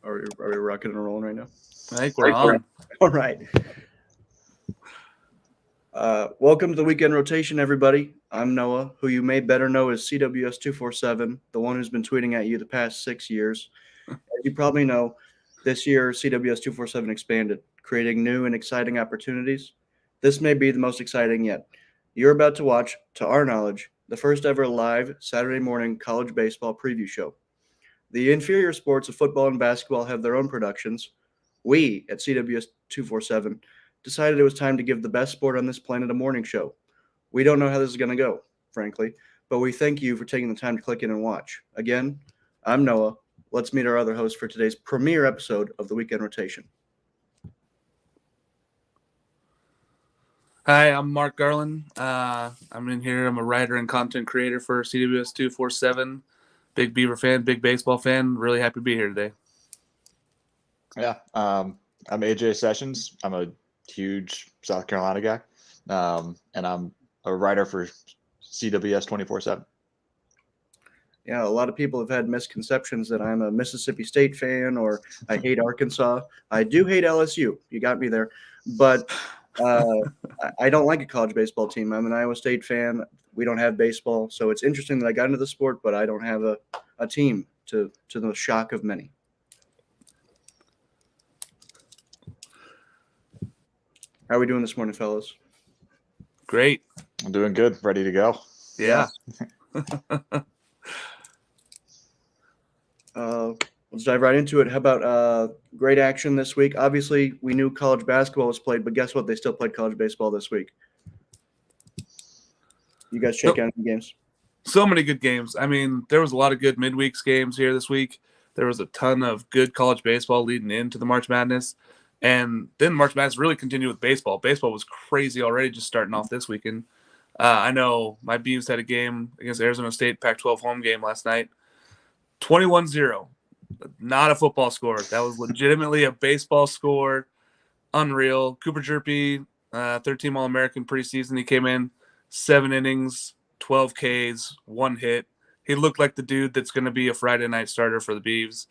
Are we rocking and rolling right now? I think we're on. All right. Welcome to the weekend rotation, everybody. I'm Noah, who you may better know as CWS247, the one who's been tweeting at you the past 6 years. As you probably know, this year CWS247 expanded, creating new and exciting opportunities. This may be the most exciting yet. You're about to watch, to our knowledge, the first ever live Saturday morning college baseball preview show. The inferior sports of football and basketball have their own productions. We at CWS 247 decided it was time to give the best sport on this planet a morning show. We don't know how this is going to go, frankly, but we thank you for taking the time to click in and watch. Again, I'm Noah. Let's meet our other host for today's premiere episode of the Weekend Rotation. Hi, I'm Mark Garland. I'm in here. I'm a writer and content creator for CWS 247. Big Beaver fan, big baseball fan. Really happy to be here today. Yeah, I'm AJ Sessions. I'm a huge South Carolina guy, and I'm a writer for CWS 24/7. Yeah, a lot of people have had misconceptions that I'm a Mississippi State fan or I hate Arkansas. I do hate LSU. You got me there. But I don't like a college baseball team. I'm an Iowa State fan. We don't have baseball. So it's interesting that I got into the sport, but I don't have a team to the shock of many. How are we doing this morning, fellas? Great. I'm doing good. Ready to go. Yeah. Let's dive right into it. How about great action this week? Obviously, we knew college basketball was played, but guess what? They still played college baseball this week. You guys check out any games? So many good games. I mean, there was a lot of good midweeks games here this week. There was a ton of good college baseball leading into the March Madness. And then March Madness really continued with baseball. Baseball was crazy already just starting off this weekend. I know my Beavs had a game against Arizona State, Pac-12 home game last night. 21-0. Not a football score. That was legitimately a baseball score. Unreal. Cooper Jerpy, third-team All-American preseason. He came in 7 innings, 12 Ks, 1 hit. He looked like the dude that's going to be a Friday night starter for the Beavs.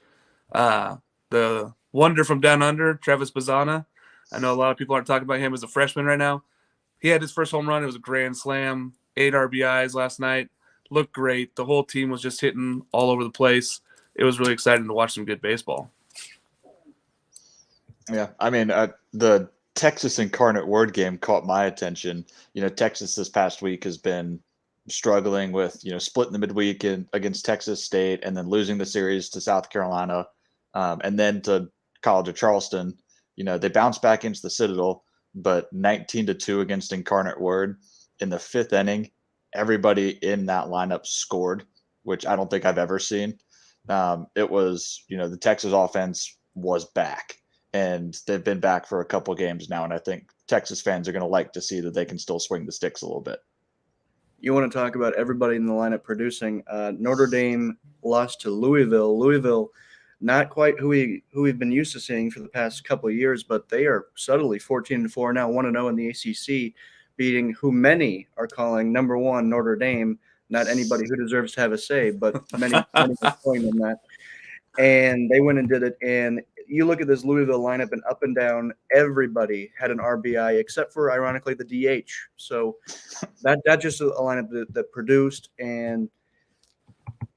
The wonder from down under, Travis Bazzana. I know a lot of people aren't talking about him as a freshman right now. He had his first home run. It was a grand slam. 8 RBIs last night. Looked great. The whole team was just hitting all over the place. It was really exciting to watch some good baseball. Yeah, I mean, the Texas Incarnate Word game caught my attention. You know, Texas this past week has been struggling with, splitting the midweek against Texas State and then losing the series to South Carolina and then to College of Charleston. They bounced back into the Citadel, but 19-2 against Incarnate Word in the 5th inning. Everybody in that lineup scored, which I don't think I've ever seen. It was, the Texas offense was back, and they've been back for a couple games now. And I think Texas fans are going to like to see that they can still swing the sticks a little bit. You want to talk about everybody in the lineup producing. Notre Dame lost to Louisville. Louisville, not quite who we've been used to seeing for the past couple of years, but they are subtly 14-4 now, 1-0 in the ACC, beating who many are calling number one Notre Dame. Not anybody who deserves to have a say, but many are calling them that. And they went and did it. And you look at this Louisville lineup, and up and down, everybody had an RBI except for, ironically, the DH. So that's just a lineup that produced. And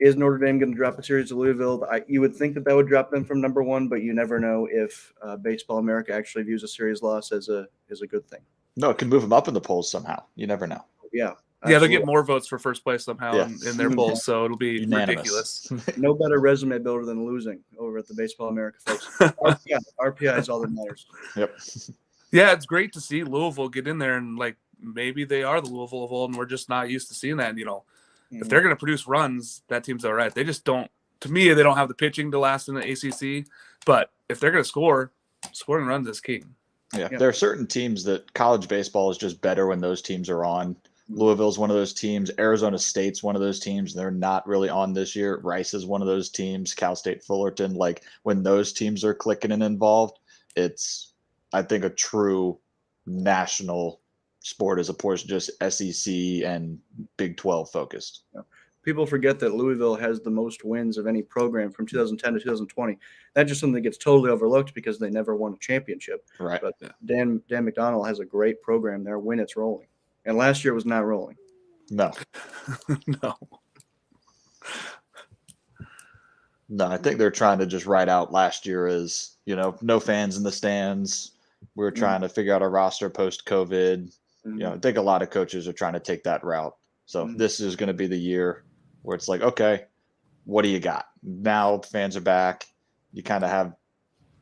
is Notre Dame going to drop a series to Louisville? You would think that would drop them from number one, but you never know if Baseball America actually views a series loss as a good thing. No, it can move them up in the polls somehow. You never know. Yeah. Yeah, they'll get more votes for first place somehow in their polls, so it'll be unanimous. Ridiculous. No better resume builder than losing over at the Baseball America folks. RPI is all that matters. Yep. Yeah, it's great to see Louisville get in there, and maybe they are the Louisville of old, and we're just not used to seeing that. If they're going to produce runs, that team's all right. They just don't. To me, they don't have the pitching to last in the ACC. But if they're going to score, scoring runs is king. Yeah, there are certain teams that college baseball is just better when those teams are on. Louisville's one of those teams. Arizona State's one of those teams. They're not really on this year. Rice is one of those teams. Cal State Fullerton. When those teams are clicking and involved, it's, I think, a true national sport as opposed to just SEC and Big 12 focused. Yeah. people forget that Louisville has the most wins of any program from 2010 to 2020. That's just something that gets totally overlooked because they never won a championship. Right. But Dan McDonnell has a great program there when it's rolling. And last year was not rolling. No. No. No, I think they're trying to just write out last year as, no fans in the stands. We're trying to figure out a roster post-COVID. I think a lot of coaches are trying to take that route. So this is going to be the year where it's like, okay, what do you got? Now fans are back. You kind of have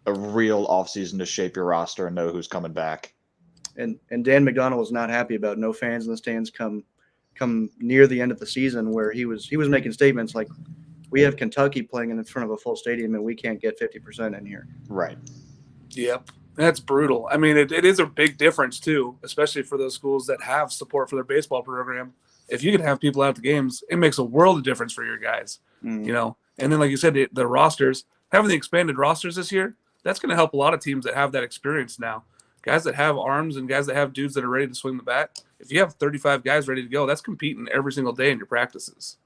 a real offseason to shape your roster and know who's coming back. And Dan McDonnell was not happy about no fans in the stands come near the end of the season, where he was making statements like, we have Kentucky playing in front of a full stadium and we can't get 50% in here. Right. Yep. That's brutal. I mean, it is a big difference too, especially for those schools that have support for their baseball program. If you can have people out at the games, it makes a world of difference for your guys, And then, like you said, the rosters, having the expanded rosters this year, that's going to help a lot of teams that have that experience now. Guys that have arms and guys that have dudes that are ready to swing the bat. If you have 35 guys ready to go, that's competing every single day in your practices.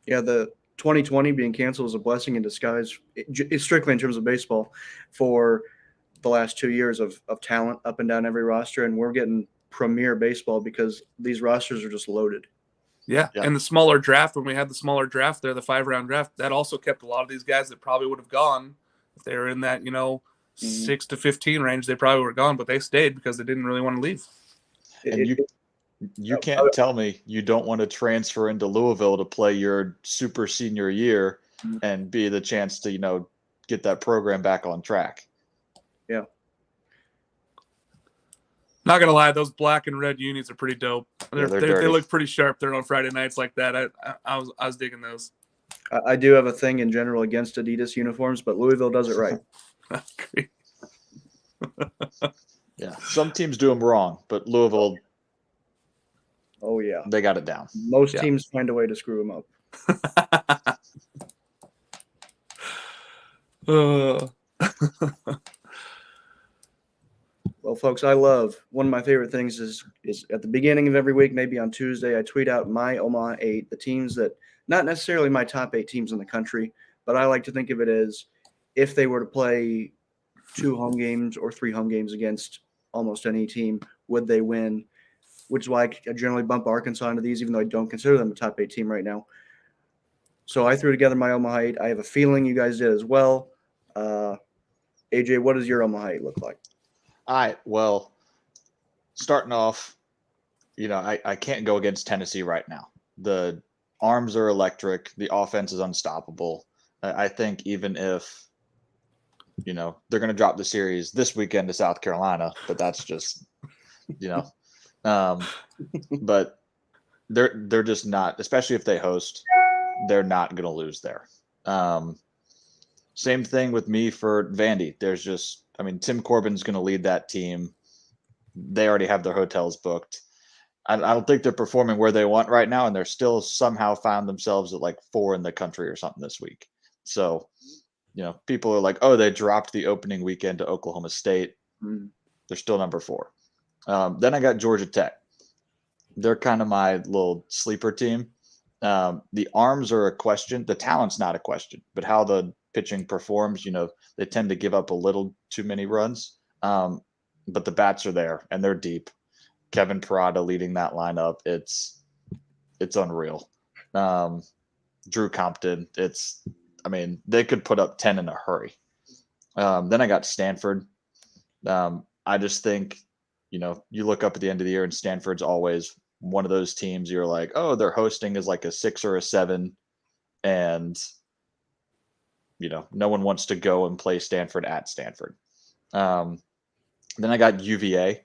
Yeah, the 2020 being canceled is a blessing in disguise. It's strictly in terms of baseball for the last 2 years of talent up and down every roster, and we're getting premier baseball because these rosters are just loaded. Yeah, and the smaller draft, when we had the smaller draft there, the 5-round draft, that also kept a lot of these guys that probably would have gone if they were in that, 6 to 15 range. They probably were gone, but they stayed because they didn't really want to leave. And you can't tell me you don't want to transfer into Louisville to play your super senior year and be the chance to, get that program back on track. Yeah. Not gonna lie, those black and red unis are pretty dope. They look pretty sharp. They're on Friday nights like that. I was digging those. I do have a thing in general against Adidas uniforms, but Louisville does it right. Yeah, some teams do them wrong, but Louisville. Oh yeah, they got it down. Most teams find a way to screw them up. Well, folks, one of my favorite things is at the beginning of every week, maybe on Tuesday, I tweet out my Omaha 8, the teams that, not necessarily my top 8 teams in the country, but I like to think of it as if they were to play 2 home games or 3 home games against almost any team, would they win? Which is why I generally bump Arkansas into these, even though I don't consider them a top 8 team right now. So I threw together my Omaha 8. I have a feeling you guys did as well. AJ, what does your Omaha 8 look like? All right. Well, starting off, I can't go against Tennessee right now. The arms are electric. The offense is unstoppable. I think even if, they're going to drop the series this weekend to South Carolina, but that's just, but they're just not, especially if they host, they're not going to lose there. Same thing with me for Vandy. There's just, Tim Corbin's going to lead that team. They already have their hotels booked. I don't think they're performing where they want right now, and they're still somehow found themselves at like 4 in the country or something this week. So, people are like, oh, they dropped the opening weekend to Oklahoma State. They're still number 4. Then I got Georgia Tech. They're kind of my little sleeper team. The arms are a question. The talent's not a question, but how the pitching performs, they tend to give up a little too many runs. But the bats are there and they're deep. Kevin Parada leading that lineup. It's unreal. Drew Compton. They could put up 10 in a hurry. Then I got Stanford. I just think, you look up at the end of the year and Stanford's always one of those teams you're like, oh, their hosting is like a 6 or a 7. And, no one wants to go and play Stanford at Stanford. Then I got UVA.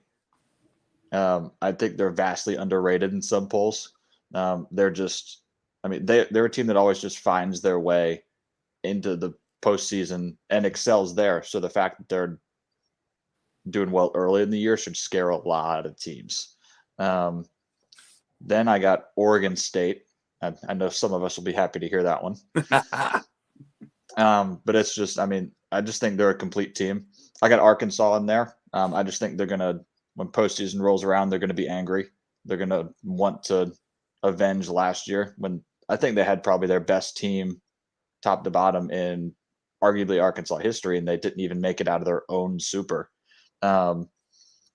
I think they're vastly underrated in some polls. They're just, they're a team that always just finds their way into the postseason and excels there. So the fact that they're doing well early in the year should scare a lot of teams. Then I got Oregon State. I know some of us will be happy to hear that one. But it's just, I just think they're a complete team. I got Arkansas in there. I just think they're going to, when postseason rolls around, they're going to be angry. They're going to want to avenge last year when I think they had probably their best team top to bottom in arguably Arkansas history, and they didn't even make it out of their own super. And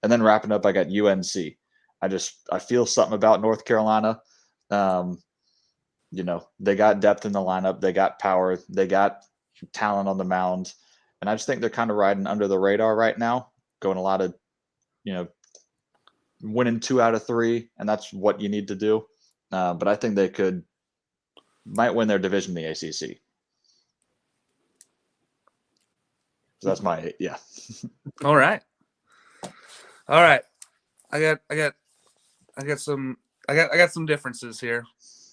then wrapping up, I got UNC. I feel something about North Carolina. They got depth in the lineup, they got power, they got talent on the mound, and I just think they're kind of riding under the radar right now, going a lot of, winning 2 out of 3, and that's what you need to do. But I think they might win their division in the ACC. So that's my All right. I got some differences here,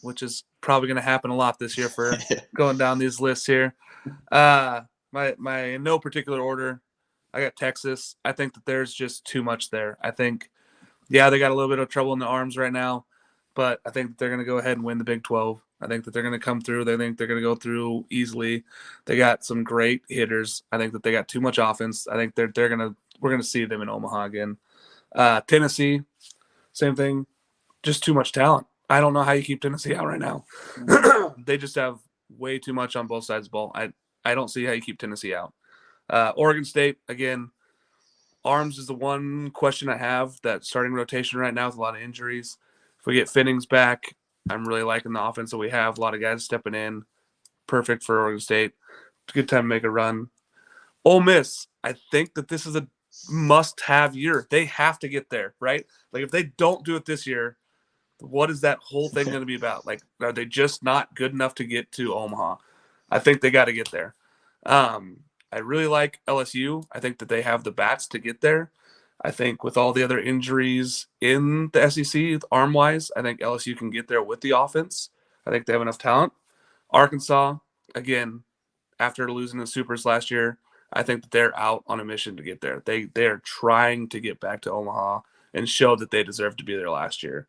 which is probably going to happen a lot this year for going down these lists here. My in no particular order, I got Texas. I think that there's just too much there. I think, they got a little bit of trouble in the arms right now, but I think they're going to go ahead and win the Big 12. I think that they're going to come through. They think they're going to go through easily. They got some great hitters. I think that they got too much offense. I think we're going to see them in Omaha again. Tennessee, same thing, just too much talent. I don't know how you keep Tennessee out right now. They just have way too much on both sides of the ball. I don't see how you keep Tennessee out. Oregon State, again, arms is the one question I have. That starting rotation right now with a lot of injuries. If we get Finnings back, I'm really liking the offense that we have. A lot of guys stepping in. Perfect for Oregon State. It's a good time to make a run. Ole Miss, I think that this is a must-have year. They have to get there, right? Like, if they don't do it this year, what is that whole thing going to be about? Like, are they just not good enough to get to Omaha? I think they got to get there. I really like LSU. I think that they have the bats to get there. I think with all the other injuries in the SEC, arm-wise, I think LSU can get there with the offense. I think they have enough talent. Arkansas, again, after losing the Supers last year, I think that they're out on a mission to get there. They are trying to get back to Omaha and show that they deserve to be there last year.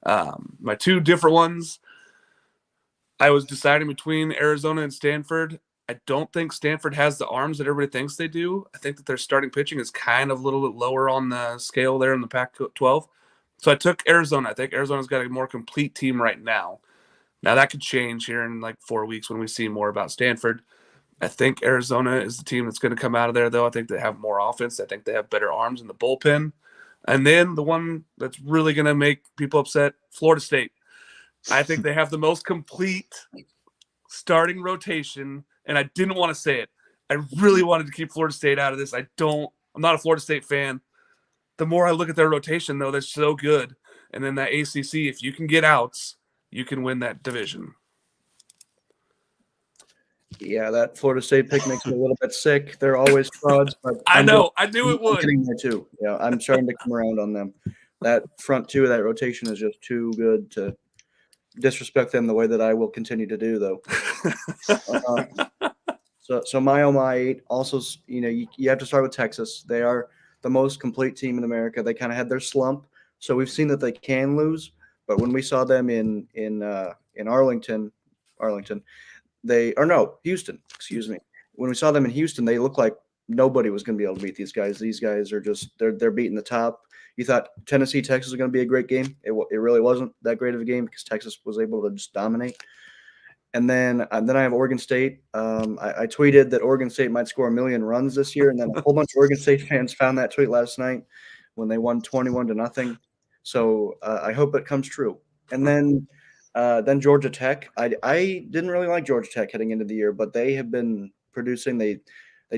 My two different ones, I was deciding between Arizona and Stanford. I don't think Stanford has the arms that everybody thinks they do. I think that their starting pitching is kind of a little bit lower on the scale there in the Pac-12. So I took Arizona. I think Arizona's got a more complete team right now. Now that could change here in like 4 weeks when we see more about Stanford. I think Arizona is the team that's going to come out of there, though. I think they have more offense. I think they have better arms in the bullpen. And then the one that's really going to make people upset, Florida State. I think they have the most complete starting rotation, and I didn't want to say it. I really wanted to keep Florida State out of this. I'm not a Florida State fan. The more I look at their rotation, though, they're so good. And then that ACC, if you can get outs, you can win that division. Yeah, that Florida State pick makes me a little bit sick. They're always frauds, but I know. I knew it would. I'm getting there too. Yeah, I'm starting to come around on them. That front two of that rotation is just too good to disrespect them the way that I will continue to do, though. So my 8 also, you have to start with Texas. They are the most complete team in America. They kind of had their slump, so we've seen that they can lose. But when we saw them in Houston, excuse me. When we saw them in Houston, they looked like nobody was going to be able to beat these guys. These guys are just they're beating the top. You thought Tennessee, Texas was going to be a great game. It really wasn't that great of a game because Texas was able to just dominate. And then I have Oregon State. I tweeted that Oregon State might score 1 million runs this year, and then a whole bunch of Oregon State fans found that tweet last night when they won 21-0. So I hope it comes true. And then Georgia Tech. I didn't really like Georgia Tech heading into the year, but they have been producing. They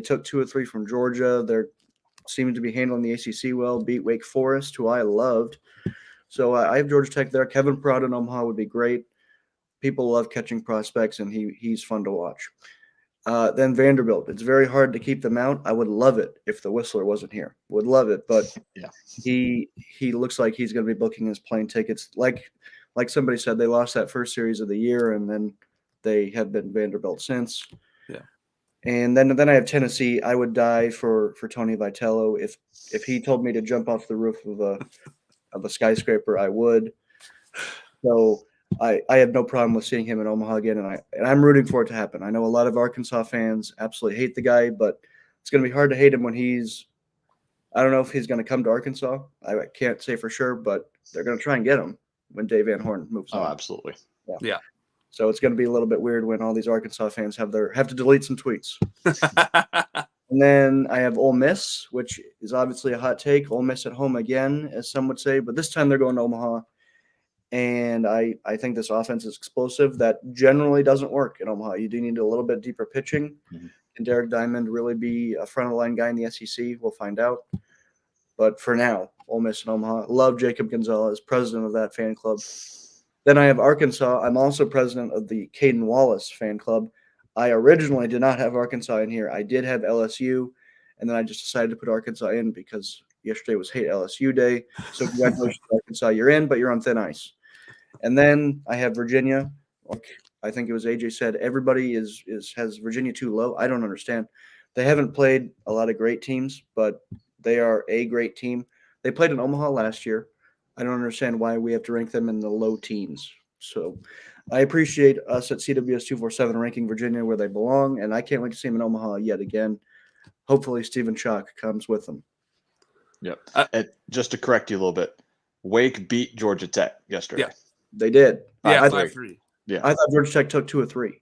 took 2 or 3 from Georgia. They're seeming to be handling the ACC well. Beat Wake Forest, who I loved. So I have Georgia Tech there. Kevin Proud in Omaha would be great. People love catching prospects, and he's fun to watch. Then Vanderbilt. It's very hard to keep them out. I would love it if the Whistler wasn't here. Would love it, but yeah, he looks like he's going to be booking his plane tickets. Like somebody said, they lost that first series of the year, and then they have been Vanderbilt since. Yeah. And then I have Tennessee. I would die for Tony Vitello. If he told me to jump off the roof of a skyscraper, I would. So I have no problem with seeing him in Omaha again, and I'm rooting for it to happen. I know a lot of Arkansas fans absolutely hate the guy, but it's going to be hard to hate him when I don't know if he's going to come to Arkansas. I can't say for sure, but they're going to try and get him. when Dave Van Horn moves Oh, on. absolutely. Yeah. So it's going to be a little bit weird when all these Arkansas fans have to delete some tweets. And then I have Ole Miss, which is obviously a hot take. Ole Miss at home again, as some would say, but this time they're going to Omaha. And I think this offense is explosive. That generally doesn't work in Omaha. You do need a little bit deeper pitching. Mhm. Can Derek Diamond really be a front-of-the-line guy in the SEC? We'll find out. But for now, Ole Miss and Omaha. Love Jacob Gonzalez, president of that fan club. Then I have Arkansas. I'm also president of the Caden Wallace fan club. I originally did not have Arkansas in here. I did have LSU, and then I just decided to put Arkansas in because yesterday was Hate LSU Day. So congratulations, Arkansas. You're in, but you're on thin ice. And then I have Virginia. Like I think it was AJ said, everybody has Virginia too low. I don't understand. They haven't played a lot of great teams, but they are a great team. They played in Omaha last year. I don't understand why we have to rank them in the low teens. So I appreciate us at CWS 247 ranking Virginia where they belong, and I can't wait to see them in Omaha yet again. Hopefully Stephen Chalk comes with them. Yep. And just to correct you a little bit, Wake beat Georgia Tech yesterday. Yeah. They did. Yeah, I 5-3. Yeah. thought Georgia Tech took 2 or 3.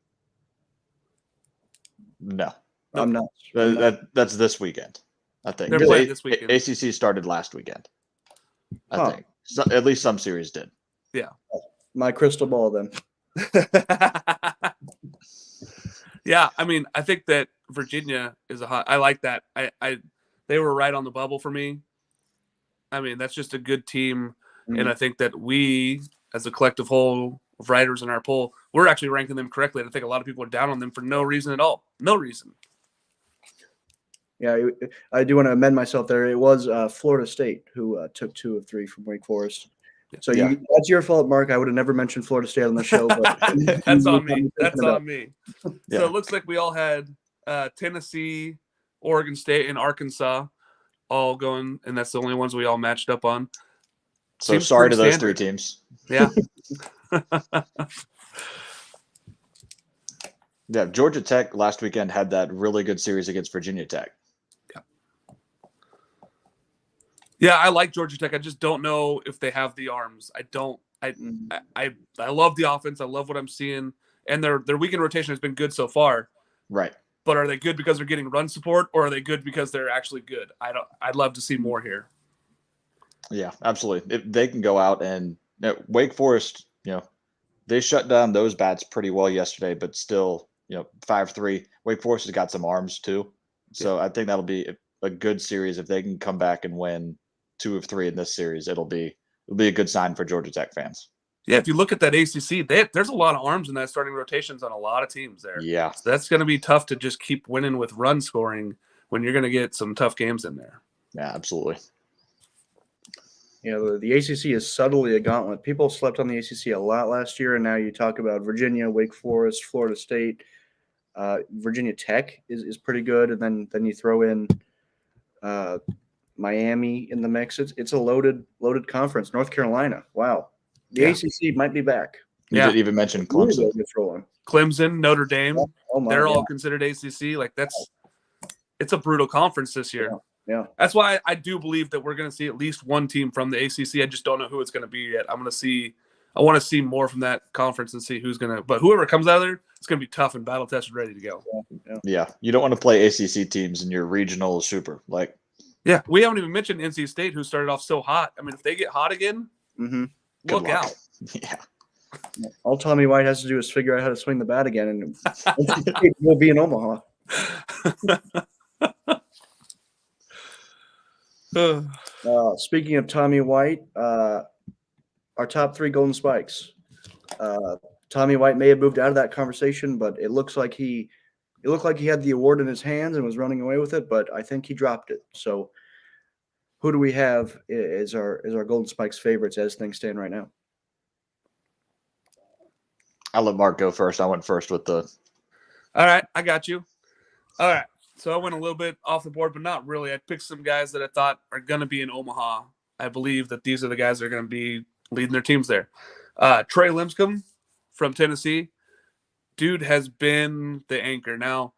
No. I'm not. That's this weekend, I think. They're playing this weekend. ACC started last weekend, I Huh. think. So, at least some series did. My crystal ball then. Yeah, I mean, I think that Virginia is I like that. They were right on the bubble for me. I mean, that's just a good team, and I think that we, as a collective whole of writers in our poll, we're actually ranking them correctly. And I think a lot of people are down on them for no reason at all. No reason. Yeah, I do want to amend myself there. It was Florida State who took 2 of 3 from Wake Forest. So Yeah. that's your fault, Mark. I would have never mentioned Florida State on the show. But That's on me. That's on me. Yeah. So it looks like we all had Tennessee, Oregon State, and Arkansas all going, and that's the only ones we all matched up on. So Seems sorry to pretty those standard. 3 teams. Yeah. Yeah, Georgia Tech last weekend had that really good series against Virginia Tech. Yeah, I like Georgia Tech. I just don't know if they have the arms. I love the offense. I love what I'm seeing, and their weekend rotation has been good so far. Right. But are they good because they're getting run support, or are they good because they're actually good? I'd love to see more here. Yeah, absolutely. If they can go out and Wake Forest, they shut down those bats pretty well yesterday, but still, 5-3. Wake Forest has got some arms too. So I think that'll be a good series if they can come back and win 2 of 3 in this series. It'll be a good sign for Georgia Tech fans. Yeah, if you look at that ACC, there's a lot of arms in that starting rotations on a lot of teams there. Yeah. So that's going to be tough to just keep winning with run scoring when you're going to get some tough games in there. Yeah, absolutely. The ACC is subtly a gauntlet. People slept on the ACC a lot last year, and now you talk about Virginia, Wake Forest, Florida State. Virginia Tech is pretty good, and then you throw in Miami in the mix. It's a loaded conference. North Carolina, wow, the ACC might be back. You didn't even mention Clemson. Clemson, Notre Dame, they're all yeah. considered ACC. Like it's a brutal conference this year. Yeah. That's why I do believe that we're going to see at least one team from the ACC. I just don't know who it's going to be yet. I want to see more from that conference and see who's going to. But whoever comes out of there, it's going to be tough and battle tested, ready to go. Yeah, you don't want to play ACC teams in your regional super. Yeah, we haven't even mentioned NC State, who started off so hot. I mean, if they get hot again, look out. Yeah. All Tommy White has to do is figure out how to swing the bat again, and NC State will be in Omaha. Speaking of Tommy White, our top 3 Golden Spikes. Tommy White may have moved out of that conversation, but it looked like he had the award in his hands and was running away with it, but I think he dropped it. So who do we have as our Golden Spikes favorites as things stand right now? I'll let Mark go first. I went first with the. All right, I got you. All right. So I went a little bit off the board, but not really. I picked some guys that I thought are going to be in Omaha. I believe that these are the guys that are going to be leading their teams there. Trey Lipscomb from Tennessee. Dude has been the anchor. Now,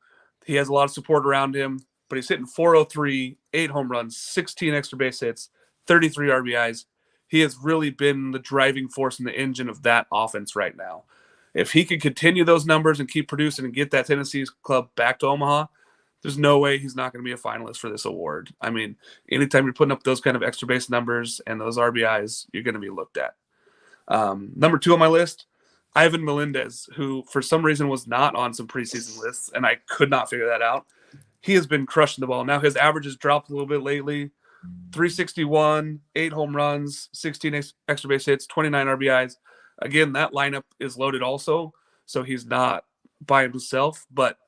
he has a lot of support around him, but he's hitting .403, 8 home runs, 16 extra base hits, 33 RBIs. he has really been the driving force in the engine of that offense right now. If he can continue those numbers and keep producing and get that Tennessee club back to Omaha, there's no way he's not going to be a finalist for this award. I mean, anytime you're putting up those kind of extra base numbers and those RBIs, you're going to be looked at. Number 2 on my list, Ivan Melendez, who for some reason was not on some preseason lists, and I could not figure that out. He has been crushing the ball. Now his average has dropped a little bit lately. 361, 8 home runs, 16 extra base hits, 29 RBIs. Again, that lineup is loaded also, so he's not by himself, but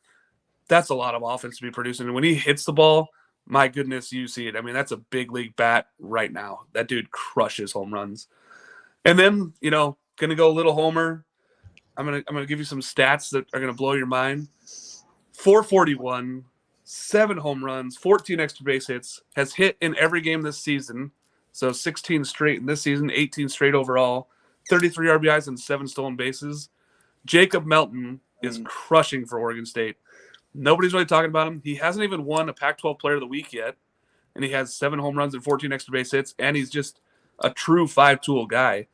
that's a lot of offense to be producing. And when he hits the ball, my goodness, you see it. I mean, that's a big league bat right now. That dude crushes home runs. And then, gonna go a little homer. I'm gonna give you some stats that are gonna blow your mind. 441, 7 home runs, 14 extra base hits, has hit in every game this season. So 16 straight in this season, 18 straight overall, 33 RBIs and 7 stolen bases. Jacob Melton is crushing for Oregon State. Nobody's really talking about him. He hasn't even won a Pac-12 Player of the Week yet, and he has 7 home runs and 14 extra base hits, and he's just a true 5-tool guy.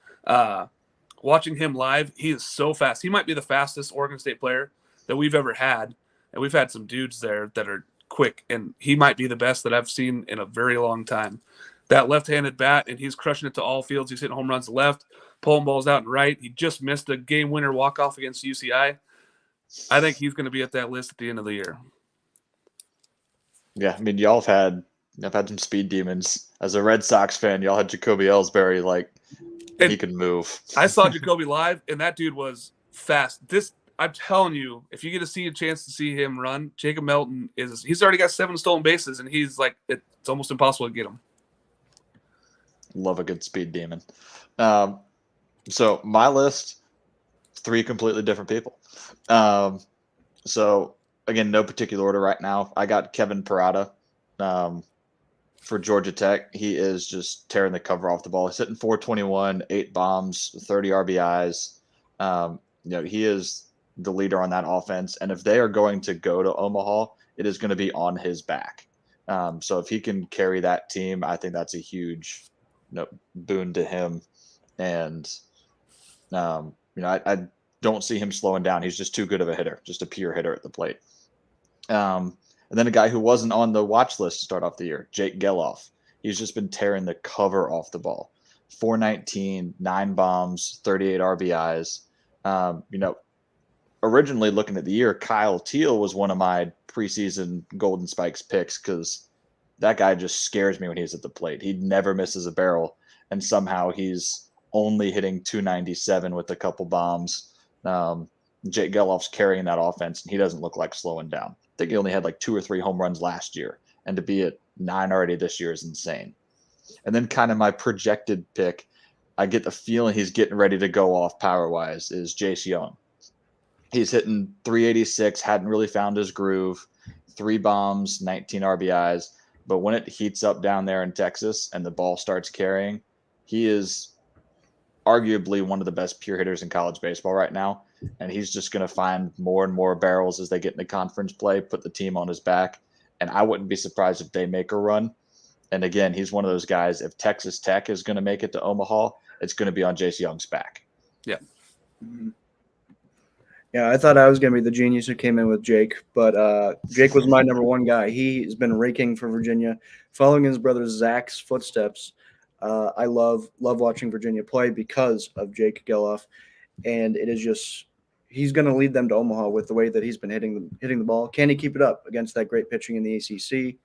Watching him live, he is so fast. He might be the fastest Oregon State player that we've ever had, and we've had some dudes there that are quick, and he might be the best that I've seen in a very long time. That left-handed bat, and he's crushing it to all fields. He's hitting home runs to left, pulling balls out and right. He just missed a game-winner walk-off against UCI. I think he's going to be at that list at the end of the year. Yeah, I mean, y'all have had some speed demons. As a Red Sox fan, y'all had Jacoby Ellsbury, he could move. I saw Jacoby live, and that dude was fast. I'm telling you, if you get to see a chance to see him run, Jacob Melton he's already got 7 stolen bases, and he's it's almost impossible to get him. Love a good speed demon. So my list, 3 completely different people. So again, no particular order right now. I got Kevin Parada for Georgia Tech. He is just tearing the cover off the ball. He's hitting 421, 8 bombs, 30 RBIs. He is the leader on that offense. And if they are going to go to Omaha, it is going to be on his back. So if he can carry that team, I think that's a huge boon to him. And, I don't see him slowing down. He's just too good of a hitter, just a pure hitter at the plate. And then a guy who wasn't on the watch list to start off the year, Jake Giloff. He's just been tearing the cover off the ball. 419, 9 bombs, 38 RBIs. Originally looking at the year, Kyle Teal was one of my preseason Golden Spikes picks because that guy just scares me when he's at the plate. He never misses a barrel, and somehow he's only hitting 297 with a couple bombs. Jake Geloff's carrying that offense, and he doesn't look like slowing down. I think he only had 2 or 3 home runs last year, and to be at 9 already this year is insane. And then kind of my projected pick, I get the feeling he's getting ready to go off power-wise, is Jace Young. He's hitting 386, hadn't really found his groove, 3 bombs, 19 RBIs. But when it heats up down there in Texas and the ball starts carrying, he is arguably one of the best pure hitters in college baseball right now. And he's just going to find more and more barrels as they get into conference play, put the team on his back. And I wouldn't be surprised if they make a run. And again, he's one of those guys, if Texas Tech is going to make it to Omaha, it's going to be on Jace Young's back. Yeah. Mm-hmm. Yeah, I thought I was going to be the genius who came in with Jake, but Jake was my number 1 guy. He's been raking for Virginia, following his brother Zach's footsteps. I love watching Virginia play because of Jake Giloff, and it is just he's going to lead them to Omaha with the way that he's been hitting the ball. Can he keep it up against that great pitching in the ACC?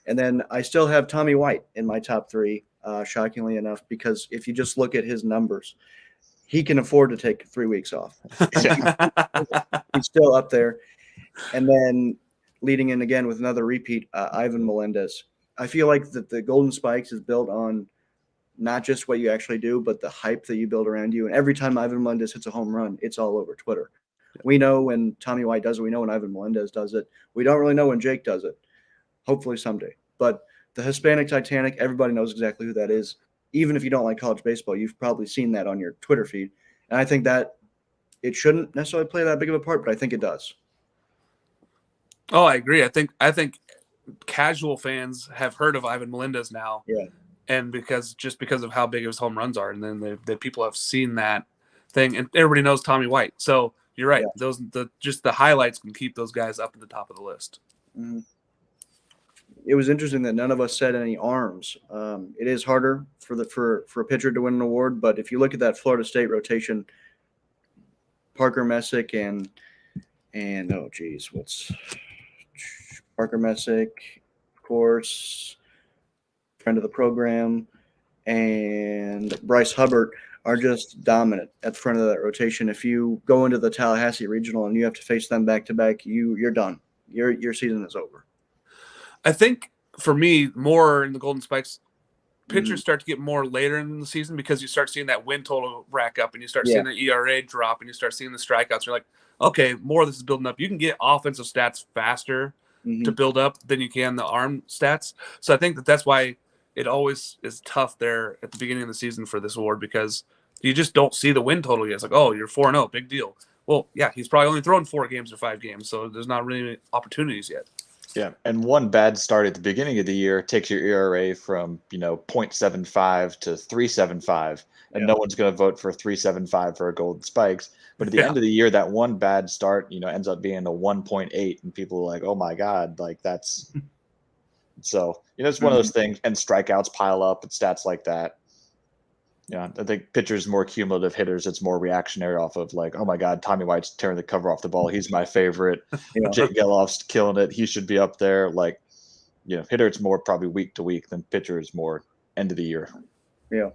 And then I still have Tommy White in my top 3, shockingly enough, because if you just look at his numbers, he can afford to take 3 weeks off. He's still up there. And then leading in again with another repeat, Ivan Melendez. I feel like that the Golden Spikes is built on not just what you actually do, but the hype that you build around you. And every time Ivan Melendez hits a home run, it's all over Twitter. We know when Tommy White does it. We know when Ivan Melendez does it. We don't really know when Jake does it. Hopefully someday. But the Hispanic Titanic, everybody knows exactly who that is. Even if you don't like college baseball, you've probably seen that on your Twitter feed. And I think that it shouldn't necessarily play that big of a part, but I think it does. Oh, I agree. I think casual fans have heard of Ivan Melendez now. Yeah. and because of how big his home runs are, and then the people have seen that thing, and everybody knows Tommy White. So you're right; just the highlights can keep those guys up at the top of the list. Mm-hmm. It was interesting that none of us said any arms. It is harder for a pitcher to win an award, but if you look at that Florida State rotation, Parker Messick and what's Parker Messick, of course, friend of the program, and Bryce Hubbard are just dominant at the front of that rotation. If you go into the Tallahassee Regional and you have to face them back to back, you're done. Your season is over. I think for me, more in the Golden Spikes, pitchers start to get more later in the season because you start seeing that win total rack up and you start seeing the ERA drop and you start seeing the strikeouts. You're like, okay, more of this is building up. You can get offensive stats faster to build up than you can the arm stats. So I think that's why it always is tough there at the beginning of the season for this award, because you just don't see the win total yet. It's like, oh, you're 4-0, big deal. Well, yeah, he's probably only thrown 4 games or 5 games, so there's not really opportunities yet. Yeah, and one bad start at the beginning of the year takes your ERA from 0.75 to 3.75, and no one's going to vote for 3.75 for a Golden Spikes. But at the end of the year, that one bad start, ends up being a 1.8, and people are like, "Oh my God!" Like that's so. It's one of those things, and strikeouts pile up and stats like that. I think pitchers more cumulative, hitters it's more reactionary off of like, oh my God, Tommy White's tearing the cover off the ball. He's my favorite. Jake Giloff's killing it. He should be up there. Like, hitter it's more probably week to week than pitcher is more end of the year. Yeah.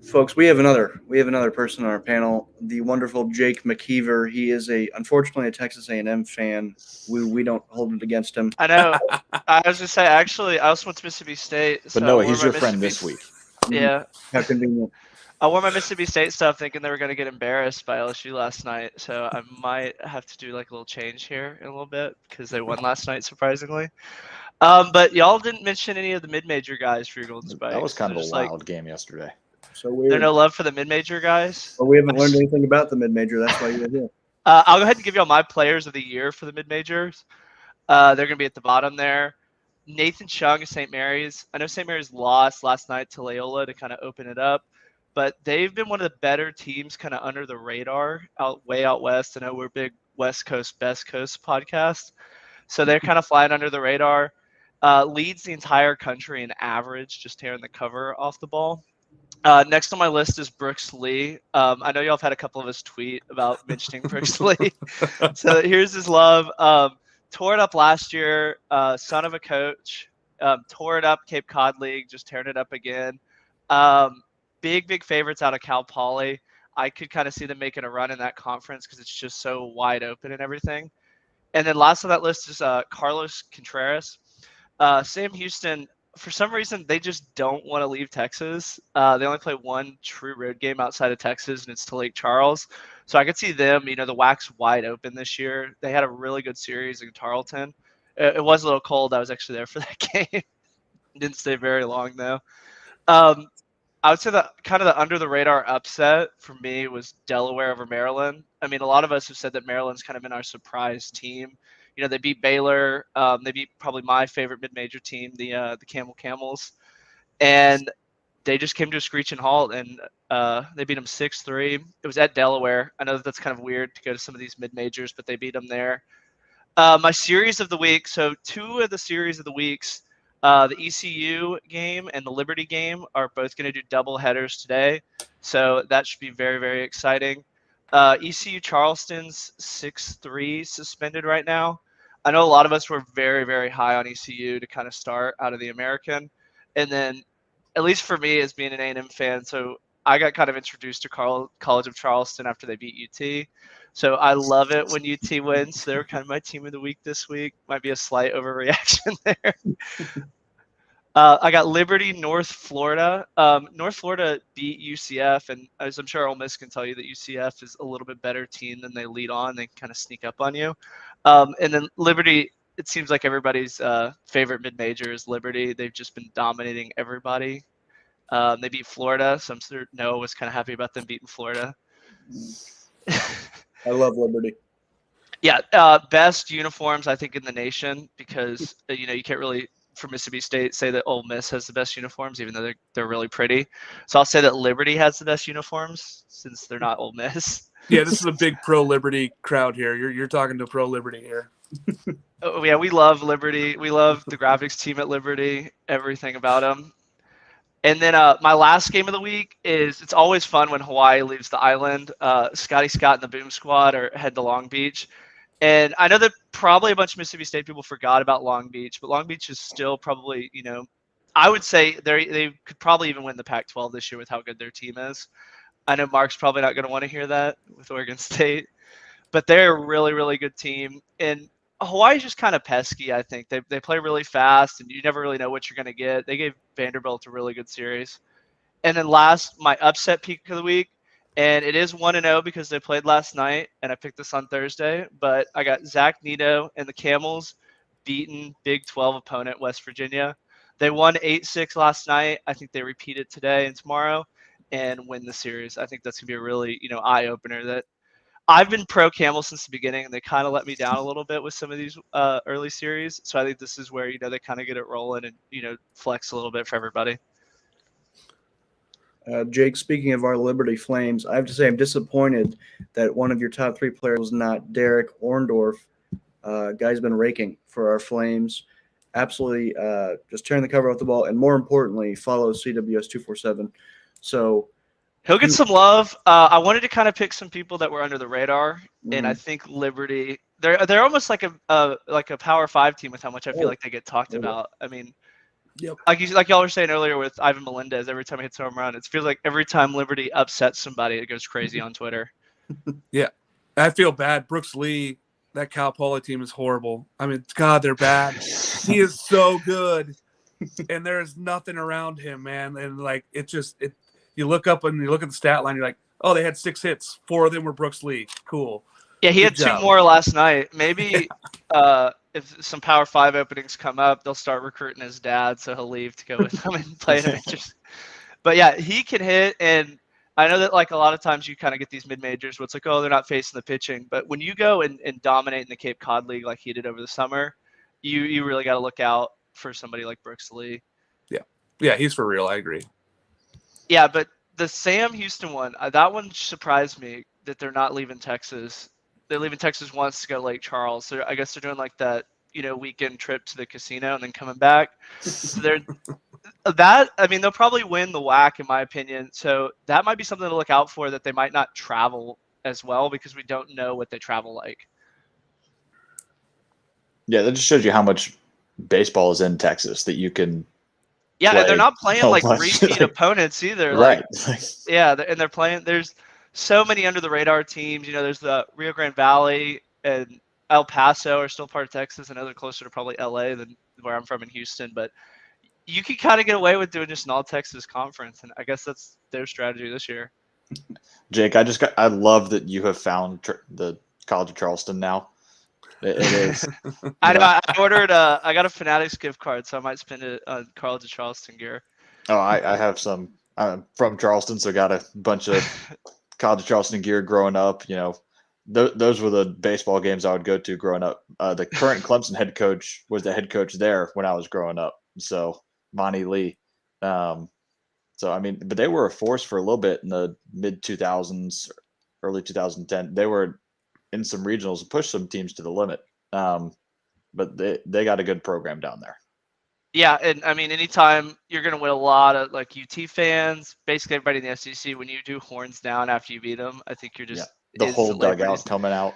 Folks, we have another person on our panel, the wonderful Jake McKeever. He is unfortunately a Texas A&M fan. We don't hold it against him. I know. I was just say, actually, I also went to Mississippi State. But no, he's your friend this week. Yeah. How convenient. I wore my Mississippi State stuff thinking they were going to get embarrassed by LSU last night. So I might have to do like a little change here in a little bit because they won last night, surprisingly. But y'all didn't mention any of the mid-major guys for your Golden Spikes. That was kind of a wild game yesterday. So weird. There's no love for the mid-major guys. Well, we haven't learned anything about the mid-major. That's why you're here. I'll go ahead and give y'all my players of the year for the mid-majors. They're going to be at the bottom there. Nathan Chung of St. Mary's. I know St. Mary's lost last night to Loyola to kind of open it up, but they've been one of the better teams kind of under the radar way out west. I know we're big West Coast, Best Coast podcast. So they're kind of flying under the radar. Leads the entire country in average, just tearing the cover off the ball. Next on my list is Brooks Lee. I know y'all have had a couple of us tweet about mentioning Brooks Lee. So here's his love. Tore it up last year, son of a coach. Tore it up Cape Cod League, just tearing it up again. Big favorites out of Cal Poly. I could kind of see them making a run in that conference because it's just so wide open and everything. And then last on that list is Carlos Contreras. Sam Houston, for some reason, they just don't want to leave Texas. They only play one true road game outside of Texas, and it's to Lake Charles. So I could see them, the WAC's wide open this year. They had a really good series in Tarleton. It was a little cold. I was actually there for that game. Didn't stay very long, though. I would say that kind of the under-the-radar upset for me was Delaware over Maryland. I mean, a lot of us have said that Maryland's kind of been our surprise team. They beat Baylor. They beat probably my favorite mid-major team, the Camels. And they just came to a screeching halt, and they beat them 6-3. It was at Delaware. I know that's kind of weird to go to some of these mid-majors, but they beat them there. My series of the week, so 2 of the series of the weeks, the ECU game and the Liberty game are both going to do double headers today. So that should be very, very exciting. ECU Charleston's 6-3 suspended right now. I know a lot of us were very, very high on ECU to kind of start out of the American. And then, at least for me as being an A&M fan, so I got kind of introduced to College of Charleston after they beat UT. So I love it when UT wins. They're kind of my team of the week this week. Might be a slight overreaction there. I got Liberty, North Florida. North Florida beat UCF, and as I'm sure Ole Miss can tell you that UCF is a little bit better team than they lead on. They kind of sneak up on you. And then Liberty, it seems like everybody's favorite mid-major is Liberty. They've just been dominating everybody. They beat Florida, so I'm sure Noah was kind of happy about them beating Florida. I love Liberty. Yeah, best uniforms I think in the nation because you can't really for Mississippi State say that Ole Miss has the best uniforms even though they're really pretty. So I'll say that Liberty has the best uniforms since they're not Ole Miss. Yeah, this is a big pro Liberty crowd here. You're talking to pro Liberty here. Oh, yeah, we love Liberty. We love the graphics team at Liberty. Everything about them. And then my last game of the week is it's always fun when Hawaii leaves the island. Scotty Scott and the Boom Squad are head to Long Beach. And I know that probably a bunch of Mississippi State people forgot about Long Beach, but Long Beach is still probably, I would say they could probably even win the Pac-12 this year with how good their team is. I know Mark's probably not going to want to hear that with Oregon State, but they're a really, really good team. And Hawaii's just kind of pesky, I think. They play really fast, and you never really know what you're going to get. They gave Vanderbilt a really good series. And then last, my upset pick of the week, and it is 1-0 because they played last night, and I picked this on Thursday, but I got Zach Nito and the Camels beating Big 12 opponent West Virginia. They won 8-6 last night. I think they repeat it today and tomorrow and win the series. I think that's going to be a really, eye-opener that I've been pro Camel since the beginning, and they kind of let me down a little bit with some of these early series. So I think this is where they kind of get it rolling and flex a little bit for everybody. Jake, speaking of our Liberty Flames, I have to say I'm disappointed that one of your top 3 players was not Derek Orndorff. Guy's been raking for our Flames. Absolutely just tearing the cover off the ball, and more importantly, follows CWS 247. So he'll get some love. I wanted to kind of pick some people that were under the radar, and I think Liberty they're almost like a Power 5 team with how much I feel like they get talked about. I mean, Yep. Like y'all were saying earlier with Ivan Melendez, every time he hits a home run, it feels like every time Liberty upsets somebody, it goes crazy on Twitter. Yeah, I feel bad. Brooks Lee, that Cal Poly team is horrible. I mean, God, they're bad. He is so good, and there's nothing around him, man. And like you look up and you look at the stat line, you're like, oh, they had 6 hits, 4 of them were Brooks Lee. Cool. Yeah, he Good had job. 2 more last night. Maybe if some Power 5 openings come up, they'll start recruiting his dad, so he'll leave to go with them and play in majors. But yeah, he can hit, and I know that like a lot of times you kind of get these mid majors where it's like, oh, they're not facing the pitching. But when you go and dominate in the Cape Cod League like he did over the summer, you really got to look out for somebody like Brooks Lee. Yeah, he's for real. I agree. Yeah, but the Sam Houston one, that one surprised me that they're not leaving Texas. They're leaving Texas once to go to Lake Charles. So I guess they're doing like that, weekend trip to the casino and then coming back. So they'll probably win the WAC in my opinion. So that might be something to look out for, that they might not travel as well because we don't know what they travel like. Yeah, that just shows you how much baseball is in Texas that you can. Yeah, and they're not playing so like much. repeat opponents either. Right. Yeah, and they're playing. There's so many under the radar teams. There's the Rio Grande Valley and El Paso are still part of Texas. I know they're closer to probably LA than where I'm from in Houston, but you can kind of get away with doing just an all Texas conference, and I guess that's their strategy this year. Jake, I love that you have found the College of Charleston now. It is. I know. I ordered. I got a Fanatics gift card, so I might spend it on College of Charleston gear. Oh, I have some. I'm from Charleston, so got a bunch of College of Charleston gear growing up. Those were the baseball games I would go to growing up. The current Clemson head coach was the head coach there when I was growing up. So Monty Lee. But they were a force for a little bit in the mid 2000s, early 2010. They were in some regionals and pushed some teams to the limit. But they got a good program down there. Yeah, and I mean, anytime you're going to win a lot of like UT fans, basically everybody in the SEC, when you do horns down after you beat them, I think you're just the whole dugout coming out.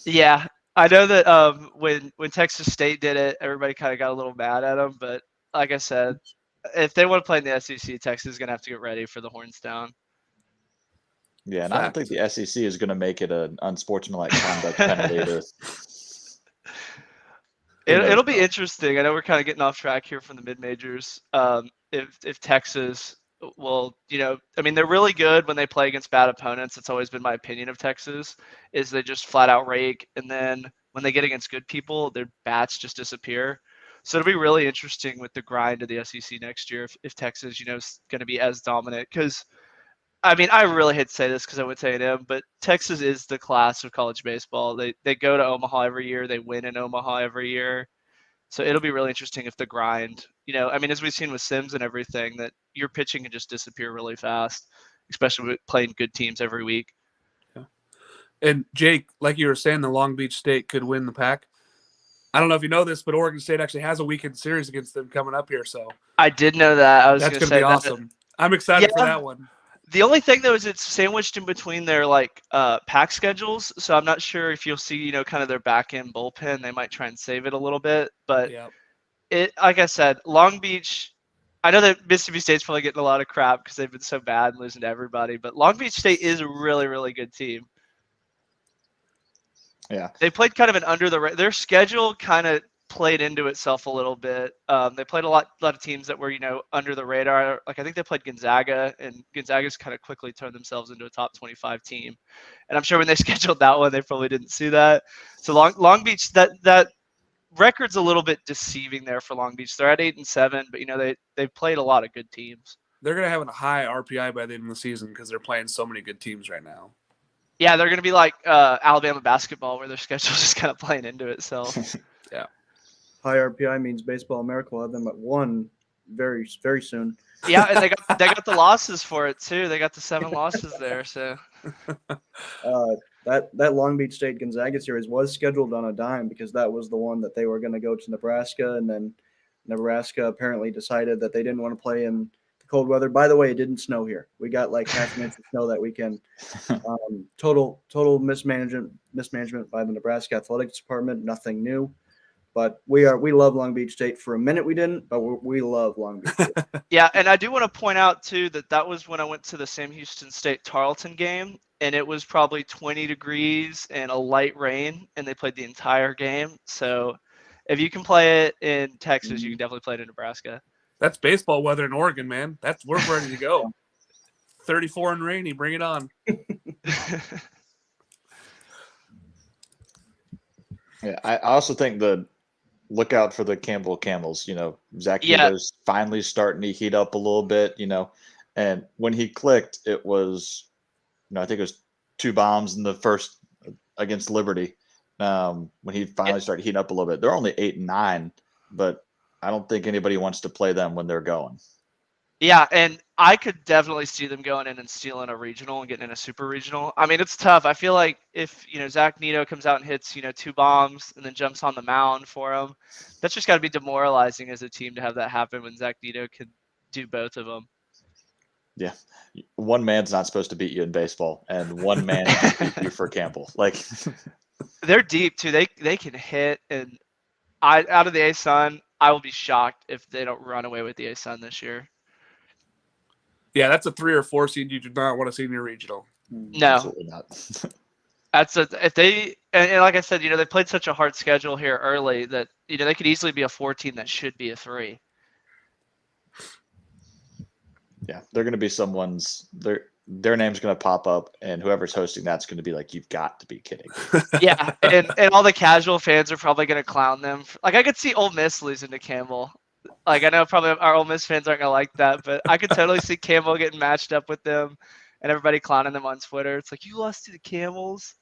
Yeah, I know that when Texas State did it, everybody kind of got a little mad at them. But like I said, if they want to play in the SEC, Texas is going to have to get ready for the horns down. Yeah, and I don't think the SEC is going to make it an unsportsmanlike conduct penalty. It'll be interesting. I know we're kind of getting off track here from the mid majors. If Texas will, they're really good when they play against bad opponents. It's always been my opinion of Texas, is they just flat out rake, and then when they get against good people, their bats just disappear. So it'll be really interesting with the grind of the SEC next year if Texas, is going to be as dominant, because I mean, I really hate to say this because I went to A&M, but Texas is the class of college baseball. They go to Omaha every year. They win in Omaha every year. So it'll be really interesting if the grind, I mean, as we've seen with Sims and everything, that your pitching can just disappear really fast, especially with playing good teams every week. Yeah. And Jake, like you were saying, the Long Beach State could win the pack. I don't know if you know this, but Oregon State actually has a weekend series against them coming up here. So I did know that. I was that's going to going to say be awesome. I'm excited for that one. The only thing though is it's sandwiched in between their pack schedules, so I'm not sure if you'll see kind of their back end bullpen. They might try and save it a little bit, but it, like I said, Long Beach. I know that Mississippi State's probably getting a lot of crap because they've been so bad and losing to everybody, but Long Beach State is a really, really good team. Yeah, they played kind of an under the their schedule kind of played into itself a little bit. They played a lot of teams that were under the radar. Like I think they played Gonzaga, and Gonzaga's kind of quickly turned themselves into a top 25 team. And I'm sure when they scheduled that one, they probably didn't see that. So Long Beach, that record's a little bit deceiving there for Long Beach. They're at 8-7, but they've played a lot of good teams. They're going to have a high RPI by the end of the season because they're playing so many good teams right now. Yeah, they're going to be like Alabama basketball, where their schedule's just kind of playing into itself. Yeah. High RPI means Baseball America will have them at 1 very, very soon. Yeah, and they got the losses for it too. They got the 7 losses there. So that Long Beach State Gonzaga series was scheduled on a dime because that was the one that they were going to go to Nebraska, and then Nebraska apparently decided that they didn't want to play in the cold weather. By the way, it didn't snow here. We got like half an inch of snow that weekend. Total mismanagement by the Nebraska athletics department. Nothing new. But we love Long Beach State. For a minute we didn't, but we love Long Beach State. Yeah, and I do want to point out too that was when I went to the Sam Houston State Tarleton game, and it was probably 20 degrees and a light rain, and they played the entire game. So if you can play it in Texas, you can definitely play it in Nebraska. That's baseball weather in Oregon, man. We're ready to go. 34 and rainy, bring it on. Yeah, I also think look out for the Campbell Camels. Zach Nito's finally starting to heat up a little bit, and when he clicked, it was, I think it was 2 bombs in the first against Liberty. When he finally started heating up a little bit, they're only 8-9, but I don't think anybody wants to play them when they're going. Yeah, and I could definitely see them going in and stealing a regional and getting in a super regional. I mean, it's tough. I feel like if, Zach Nito comes out and hits, 2 bombs and then jumps on the mound for them, that's just got to be demoralizing as a team to have that happen when Zach Nito can do both of them. Yeah. One man's not supposed to beat you in baseball, and one man can beat you for Campbell. Like, they're deep too. They can hit, and out of the A-Sun, I will be shocked if they don't run away with the A-Sun this year. Yeah, that's a 3 or 4 seed you do not want to see in your regional. No, absolutely not. if they and like I said, they played such a hard schedule here early that they could easily be a 4 team that should be a 3. Yeah, they're going to be someone's their name's going to pop up, and whoever's hosting that's going to be like, you've got to be kidding. Yeah, and all the casual fans are probably going to clown them. Like I could see Ole Miss losing to Campbell. Like I know probably our Ole Miss fans aren't gonna like that, but I could totally see Campbell getting matched up with them, and everybody clowning them on Twitter. It's like, you lost to the Camels.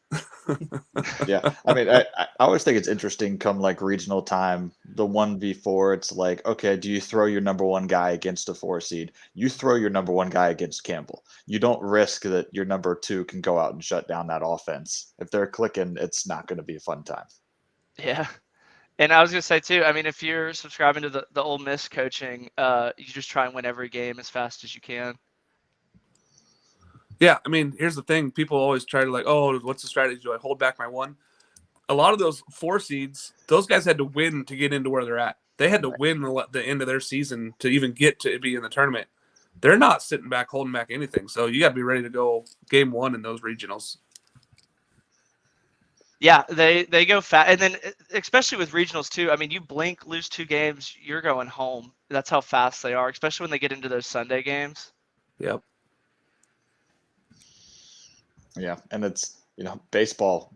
Yeah, I mean, I always think it's interesting. Come like regional time, the 1v4, it's like, okay, do you throw your number 1 guy against a 4 seed? You throw your number 1 guy against Campbell. You don't risk that your number 2 can go out and shut down that offense. If they're clicking, it's not going to be a fun time. Yeah. And I was going to say, too, I mean, if you're subscribing to the Ole Miss coaching, you just try and win every game as fast as you can. Yeah, I mean, here's the thing. People always try to oh, what's the strategy? Do I hold back my 1? A lot of those 4 seeds, those guys had to win to get into where they're at. They had to win the end of their season to even get to be in the tournament. They're not sitting back, holding back anything. So you got to be ready to go game 1 in those regionals. Yeah, they go fast, and then especially with regionals too. I mean, you blink, lose 2 games, you're going home. That's how fast they are, especially when they get into those Sunday games. Yep. Yeah, and it's baseball.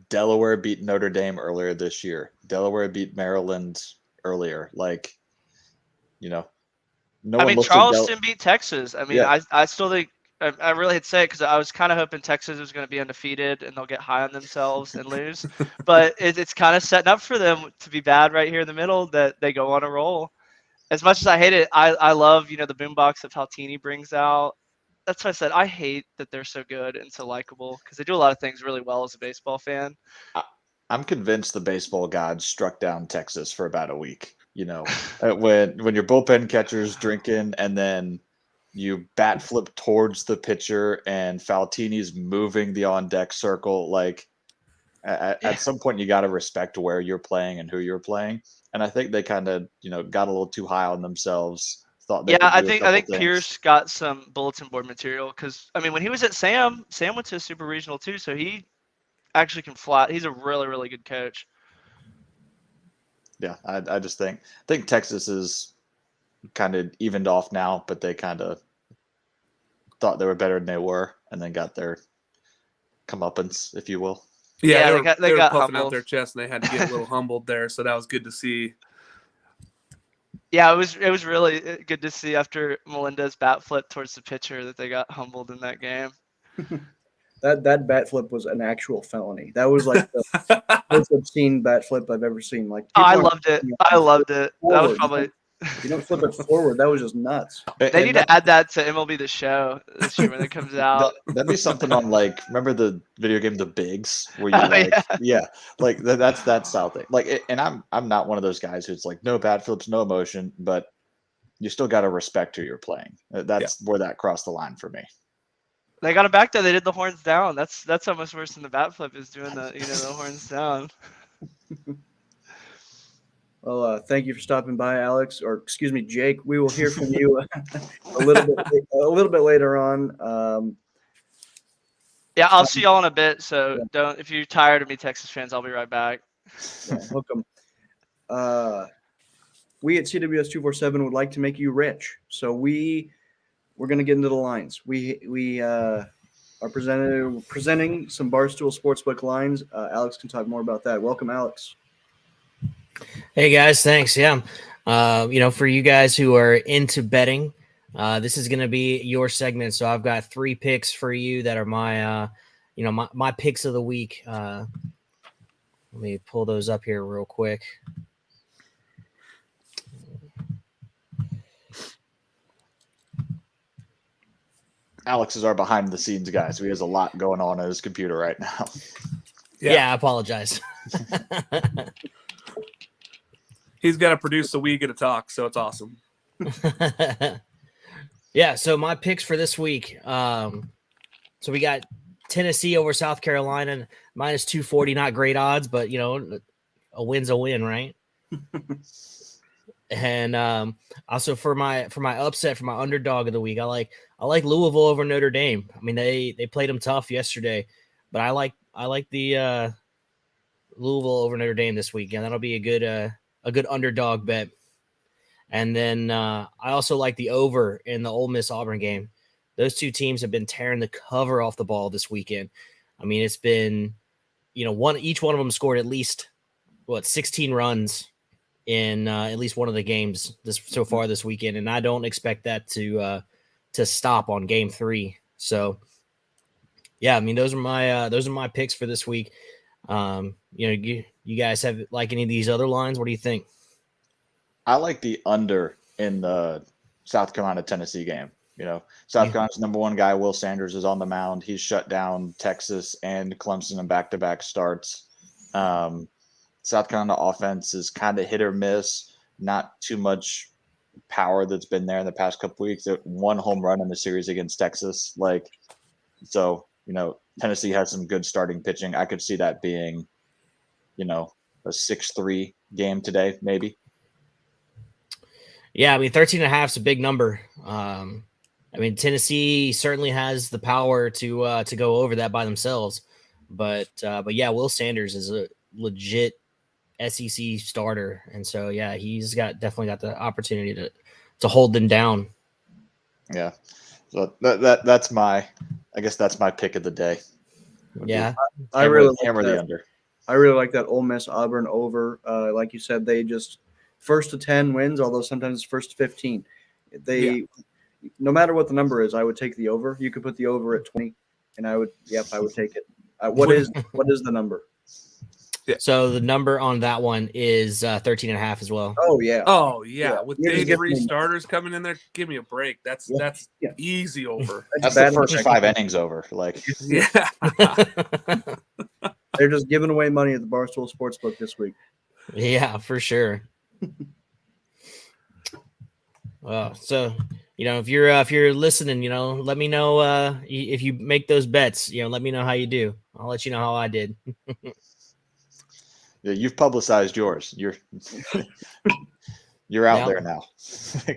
Delaware beat Notre Dame earlier this year. Delaware beat Maryland earlier. Like, no. I mean, Charleston beat Texas. I mean, yeah. I still think I really hate to say it because I was kind of hoping Texas was going to be undefeated and they'll get high on themselves and lose. But it's kind of setting up for them to be bad right here in the middle, that they go on a roll. As much as I hate it, I love, the boombox that Faltini brings out. That's why I said I hate that they're so good and so likable, because they do a lot of things really well as a baseball fan. I'm convinced the baseball gods struck down Texas for about a week. When your bullpen catcher's drinking and then you bat flip towards the pitcher and Faltini's moving the on deck circle, like at some point you got to respect where you're playing and who you're playing. And I think they kind of, got a little too high on themselves. Thought they could do I a think couple things. Pierce got some bulletin board material, because when he was at Sam went to a super regional too, so he actually can fly. He's a really, really good coach. Yeah, I just think Texas is kind of evened off now, but they kind of thought they were better than they were, and then got their comeuppance, if you will. Yeah, they were got puffing humbled. out their chest, and they had to get a little humbled there, so that was good to see. Yeah, it was really good to see after Melendez bat flip towards the pitcher that they got humbled in that game. That bat flip was an actual felony. That was like the most obscene bat flip I've ever seen. Like, I loved it. I loved it. That was probably. You don't flip it forward. That was just nuts. They need to add that to MLB The Show this year when it comes out. That'd be something on, like, remember the video game The Bigs, where you like that's that style thing. Like, and I'm not one of those guys who's like no bat flips, no emotion, but you still got to respect who you're playing. That's where that crossed the line for me. They got it back there. They did the horns down. That's almost worse than the bat flip, is doing the the horns down. Well, thank you for stopping by, Alex, or excuse me, Jake. We will hear from you a little bit later on. Yeah, I'll see y'all in a bit. So if you're tired of me, Texas fans, I'll be right back. Yeah, hook 'em. We at CWS 247 would like to make you rich, so we're going to get into the lines. We are presenting some Barstool Sportsbook lines. Alex can talk more about that. Welcome, Alex. Hey guys, thanks. Yeah. For you guys who are into betting, this is going to be your segment. So I've got 3 picks for you that are my picks of the week. Let me pull those up here real quick. Alex is our behind the scenes guy, so he has a lot going on his computer right now. Yeah, I apologize. He's got to produce a week at a talk, so it's awesome. Yeah, so my picks for this week. So we got Tennessee over South Carolina, minus 240, not great odds, but a win's a win, right? And also for my upset, for my underdog of the week, I like Louisville over Notre Dame. I mean, they played them tough yesterday, but I like the Louisville over Notre Dame this week, and that'll be a good underdog bet. And then I also like the over in the Ole Miss Auburn game. Those two teams have been tearing the cover off the ball this weekend. I mean, it's been, each one of them scored at least 16 runs in at least one of the games so far this weekend, and I don't expect that to stop on game 3. So, yeah, I mean, those are my picks for this week. You guys have like any of these other lines? What do you think? I like the under in the South Carolina Tennessee game. South Carolina's number 1 guy, Will Sanders, is on the mound. He's shut down Texas and Clemson in back-to-back starts. South Carolina offense is kind of hit or miss. Not too much power that's been there in the past couple weeks. 1 home run in the series against Texas. Tennessee has some good starting pitching. I could see that being, a 6-3 game today, maybe. Yeah, I mean, 13.5 is a big number. Tennessee certainly has the power to go over that by themselves. But yeah, Will Sanders is a legit SEC starter, and so yeah, he's definitely got the opportunity to hold them down. Yeah, so that's my pick of the day. Yeah, I really hammer the under. I really like that Ole Miss Auburn over. Like you said, they just first to 10 wins, although sometimes it's first to 15. no matter what the number is, I would take the over. You could put the over at 20, and I would take it. What is the number? So the number on that one is 13.5 as well. Oh yeah. Oh yeah, with You're day just 3 giving me- starters coming in there, give me a break. That's easy over. That's bad the first luck. 5 innings over. Like, Yeah. They're just giving away money at the Barstool Sportsbook this week. Yeah, for sure. Well, so if you're listening, let me know if you make those bets. Let me know how you do. I'll let you know how I did. yeah, you've publicized yours. You're out Yeah. there now.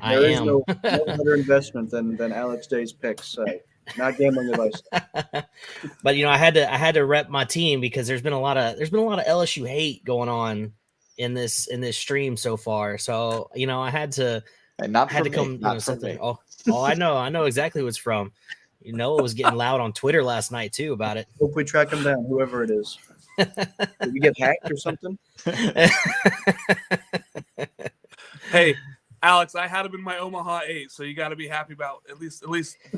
I There is am. no better investment than Alex Day's picks. So not gambling advice. But I had to rep my team because there's been a lot of LSU hate going on in this stream so far. So I had to And not had for to me, come not for something. me. Oh, I know exactly who it's from. It was getting loud on Twitter last night too about it. Hope we track him down, whoever it is. Did we get hacked or something? Hey, Alex, I had him in my Omaha 8, so you got to be happy about at least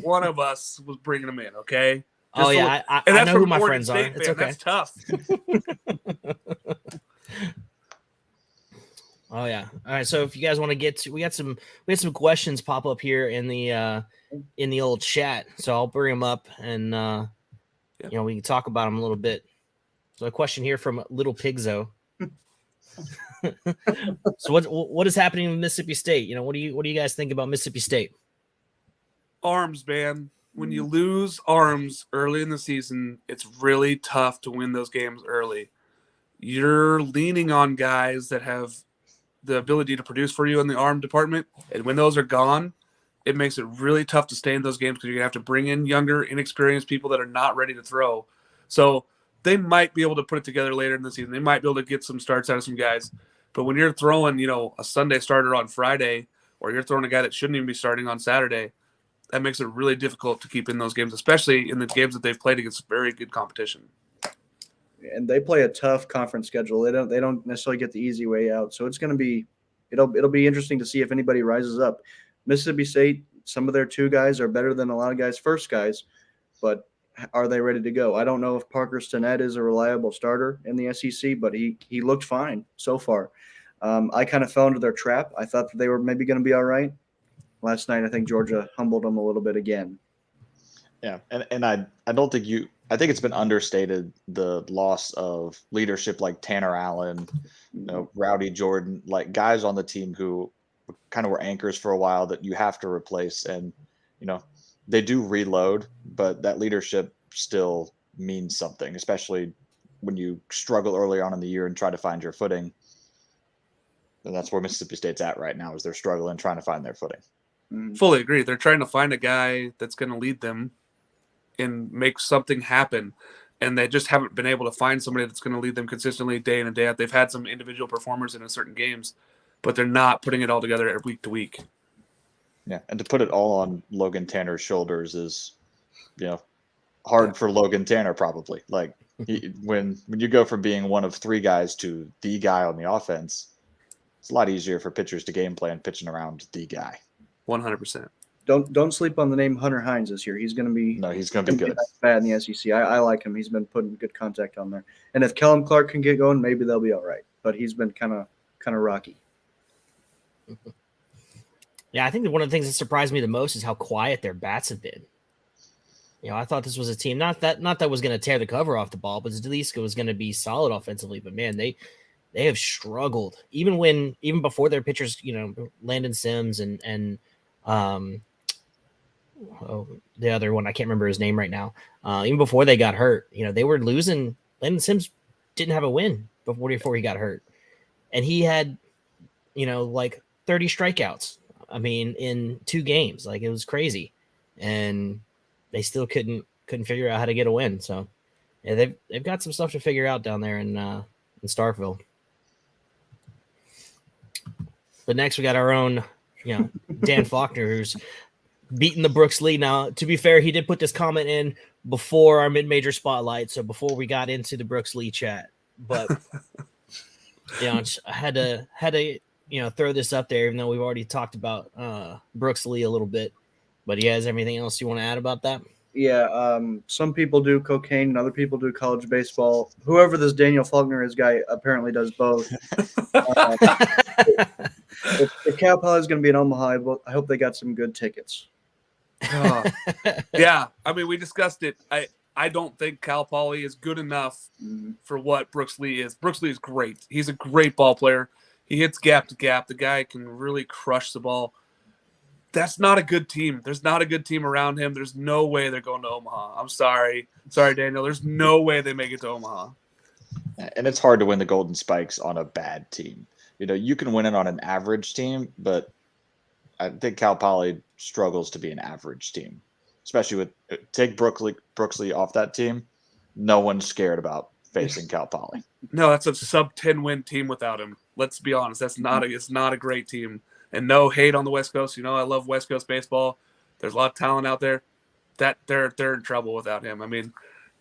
one of us was bringing him in. Okay. Oh Just yeah, I and that's know who from my Oregon friends are. State It's fan. okay. That's tough. Oh yeah. All right. So if you guys want to get to, we had some questions pop up here in the old chat. So I'll bring them up and we can talk about them a little bit. So a question here from Little Pigzo. So what is happening in Mississippi State? What do you guys think about Mississippi State? Arms, man. When you lose arms early in the season, it's really tough to win those games early. You're leaning on guys that have the ability to produce for you in the arm department, and when those are gone, it makes it really tough to stay in those games because you're gonna have to bring in younger, inexperienced people that are not ready to throw. So they might be able to put it together later in the season. They might be able to get some starts out of some guys. But when you're throwing, a Sunday starter on Friday, or you're throwing a guy that shouldn't even be starting on Saturday, that makes it really difficult to keep in those games, especially in the games that they've played against very good competition. And they play a tough conference schedule. They don't necessarily get the easy way out. So it's going to be it'll be interesting to see if anybody rises up. Mississippi State, some of their 2 guys are better than a lot of guys' first guys, but are they ready to go? I don't know if Parker Stinnett is a reliable starter in the SEC, but he looked fine so far. I kind of fell into their trap. I thought that they were maybe going to be all right. Last night, I think Georgia humbled them a little bit again. Yeah, and I don't think I think it's been understated, the loss of leadership like Tanner Allen, Rowdy Jordan, like guys on the team who kind of were anchors for a while that you have to replace. And they do reload, but that leadership still means something, especially when you struggle early on in the year and try to find your footing. And that's where Mississippi State's at right now, is they're struggling, trying to find their footing. Fully agree. They're trying to find a guy that's going to lead them and make something happen, and they just haven't been able to find somebody that's going to lead them consistently day in and day out. They've had some individual performers in certain games, but they're not putting it all together week to week. Yeah, and to put it all on Logan Tanner's shoulders is, hard for Logan Tanner probably. Like when you go from being one of 3 guys to the guy on the offense, it's a lot easier for pitchers to game plan pitching around the guy. 100%. Don't sleep on the name Hunter Hines this year. He's going to be good. Bad in the SEC. I like him. He's been putting good contact on there. And if Kellum Clark can get going, maybe they'll be all right. But he's been kind of rocky. Yeah, I think that one of the things that surprised me the most is how quiet their bats have been. I thought this was a team not that was going to tear the cover off the ball, but Zdelinski was going to be solid offensively. But man, they have struggled even before their pitchers. Landon Sims and the other one, I can't remember his name right now. Even before they got hurt, they were losing. Landon Sims didn't have a win before he got hurt, and he had, like 30 strikeouts. I mean, in 2 games, like it was crazy, and they still couldn't figure out how to get a win. So, yeah, they've got some stuff to figure out down there in Starkville. But next, we got our own, Dan Faulconer, who's beating the Brooks lead. Now, to be fair, he did put this comment in before our mid-major spotlight, so before we got into the Brooks Lee chat. But I had to throw this up there, even though we've already talked about Brooks Lee a little bit. But he has anything else you want to add about that? Yeah, some people do cocaine and other people do college baseball. Whoever this Daniel Faulconer is guy apparently does both. If Cal Poly is going to be in Omaha, I hope they got some good tickets. Yeah, I mean, we discussed it. I don't think Cal Poly is good enough for what Brooks Lee is. Brooks Lee is great. He's a great ball player. He hits gap to gap. The guy can really crush the ball. That's not a good team. There's not a good team around him. There's no way they're going to Omaha. I'm sorry. Sorry, Daniel. There's no way they make it to Omaha. And it's hard to win the Golden Spikes on a bad team. You can win it on an average team, but I think Cal Poly struggles to be an average team, especially with take Brooks Lee off that team. No one's scared about facing Cal Poly. No, that's a sub 10 win team without him. Let's be honest. It's not a great team. And no hate on the West Coast. I love West Coast baseball. There's a lot of talent out there. That they're in trouble without him. I mean,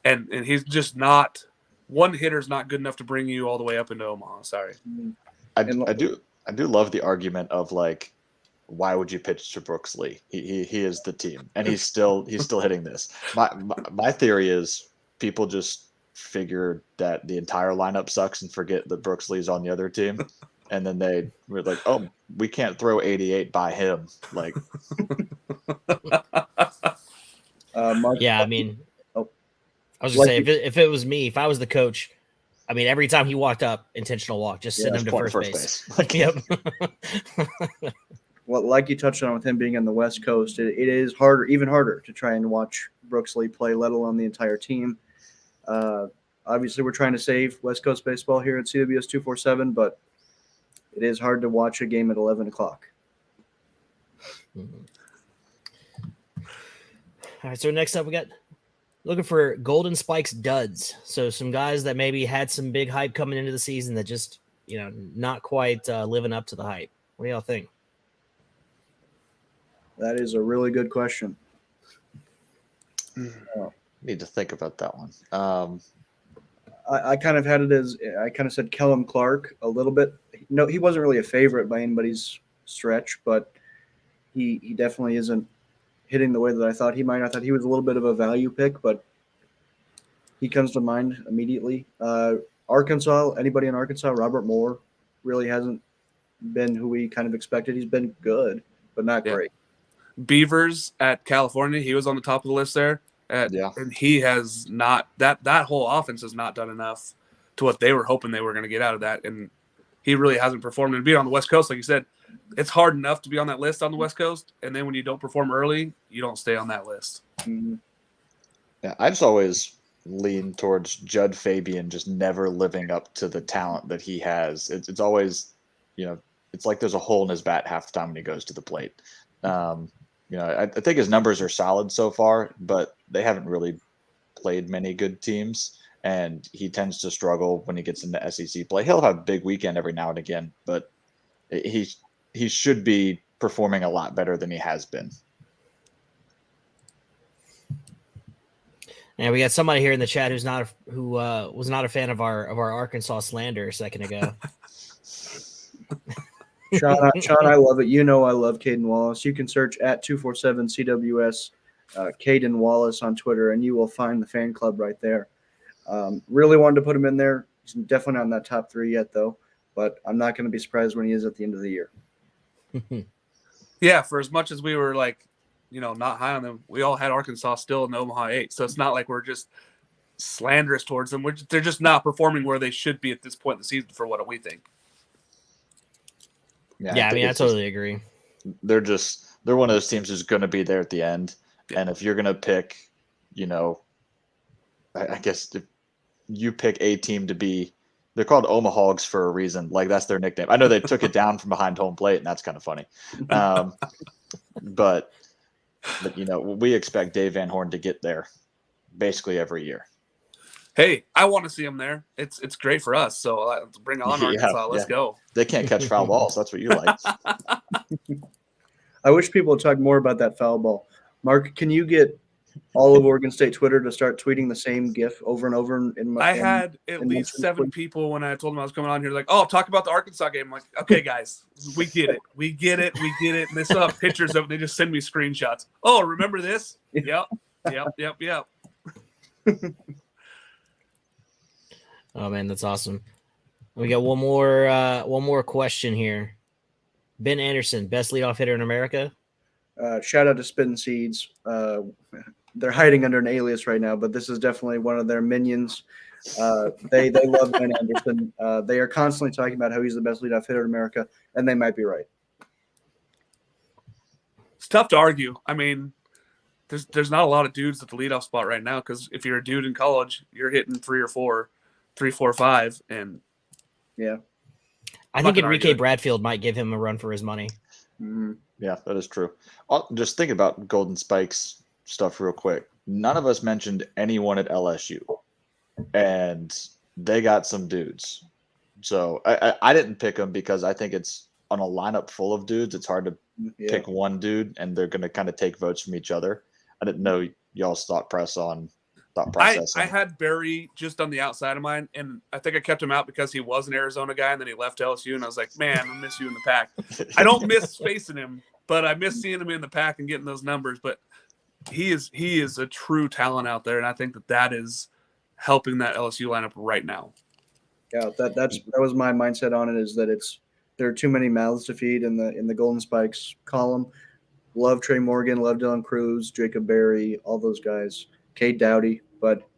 and he's just not one hitter's not good enough to bring you all the way up into Omaha. Sorry. I do love the argument of like, why would you pitch to Brooks Lee? He is the team, and he's still hitting this. My theory is people just figure that the entire lineup sucks and forget that Brooks Lee's on the other team, and then they were like, oh, we can't throw 88 by him. Like, Mark, yeah, I mean, oh, I was gonna say if it was me, if I was the coach, I mean, every time he walked up, intentional walk, just send him to first base. Yep. Well, like you touched on with him being on the West Coast, it is harder, even harder to try and watch Brooks Lee play, let alone the entire team. Obviously, we're trying to save West Coast baseball here at CWS 247, but it is hard to watch a game at 11 o'clock. All right, so next up we got looking for Golden Spikes duds. So some guys that maybe had some big hype coming into the season that just, not quite living up to the hype. What do y'all think? That is a really good question. Need to think about that one. I kind of had it as I kind of said Kellum Clark a little bit. No, he wasn't really a favorite by anybody's stretch, but he definitely isn't hitting the way that I thought he might. I thought he was a little bit of a value pick, but he comes to mind immediately. Arkansas, anybody in Arkansas, Robert Moore really hasn't been who we kind of expected. He's been good, but not great. Beavers at California, he was on the top of the list there. And he has not that whole offense has not done enough to what they were hoping they were going to get out of that. And he really hasn't performed. And being on the West Coast, like you said, it's hard enough to be on that list on the West Coast. And then when you don't perform early, you don't stay on that list. Mm-hmm. Yeah, I just always lean towards Judd Fabian just never living up to the talent that he has. It's always, it's like there's a hole in his bat half the time when he goes to the plate. I think his numbers are solid so far, but they haven't really played many good teams, and he tends to struggle when he gets into SEC play. He'll have a big weekend every now and again, but he should be performing a lot better than he has been. And we got somebody here in the chat who was not a fan of our Arkansas slander a second ago. Sean, I love it. I love Caden Wallace. You can search at 247 CWS Caden Wallace on Twitter, and you will find the fan club right there. Really wanted to put him in there. He's definitely not in that top 3 yet, though, but I'm not going to be surprised when he is at the end of the year. Yeah, for as much as we were not high on them, we all had Arkansas still in the Omaha 8. So it's not like we're just slanderous towards them. They're just not performing where they should be at this point in the season for what we think. Yeah, I totally agree. They're one of those teams who's going to be there at the end. Yeah. And if you're going to pick, I guess if you pick a team to be, they're called Omahogs for a reason. Like that's their nickname. I know they took it down from behind home plate, and that's kind of funny. But we expect Dave Van Horn to get there basically every year. Hey, I want to see him there. It's great for us. So bring on Arkansas. Let's go. They can't catch foul balls. That's what you like. I wish people would talk more about that foul ball. Mark, can you get all of Oregon State Twitter to start tweeting the same GIF over and over. I had at least 7 people when I told them I was coming on here, like, "Oh, talk about the Arkansas game." I'm like, "Okay, guys, we get it. And they still have pictures of it. They just send me screenshots. Oh, remember this? Yep. Oh man, that's awesome. We got one more question here. Ben Anderson, best leadoff hitter in America. Shout out to Spittin' Seeds. They're hiding under an alias right now, but this is definitely one of their minions. They love Ben Anderson. They are constantly talking about how he's the best leadoff hitter in America, and they might be right. It's tough to argue. I mean, there's not a lot of dudes at the leadoff spot right now, because if you're a dude in college, you're hitting 3 or 4, 3, 4, 5, and yeah. I think Enrique Bradfield might give him a run for his money. Mm-hmm. Yeah, that is true. I'll just think about Golden Spikes stuff real quick. None of us mentioned anyone at LSU, and they got some dudes. So I didn't pick them because I think it's on a lineup full of dudes. It's hard to pick one dude, and they're going to kind of take votes from each other. I didn't know y'all's thought process. I had Barry just on the outside of mine, and I think I kept him out because he was an Arizona guy, and then he left LSU, and I was like, man, I miss you in the pack. I don't miss facing him, but I miss seeing him in the pack and getting those numbers. But he is a true talent out there, and I think that is helping that LSU lineup right now. Yeah, that was my mindset on it, is that there are too many mouths to feed in the Golden Spikes column. Love Trey Morgan, love Dylan Cruz, Jacob Berry, all those guys. Cade Doughty, but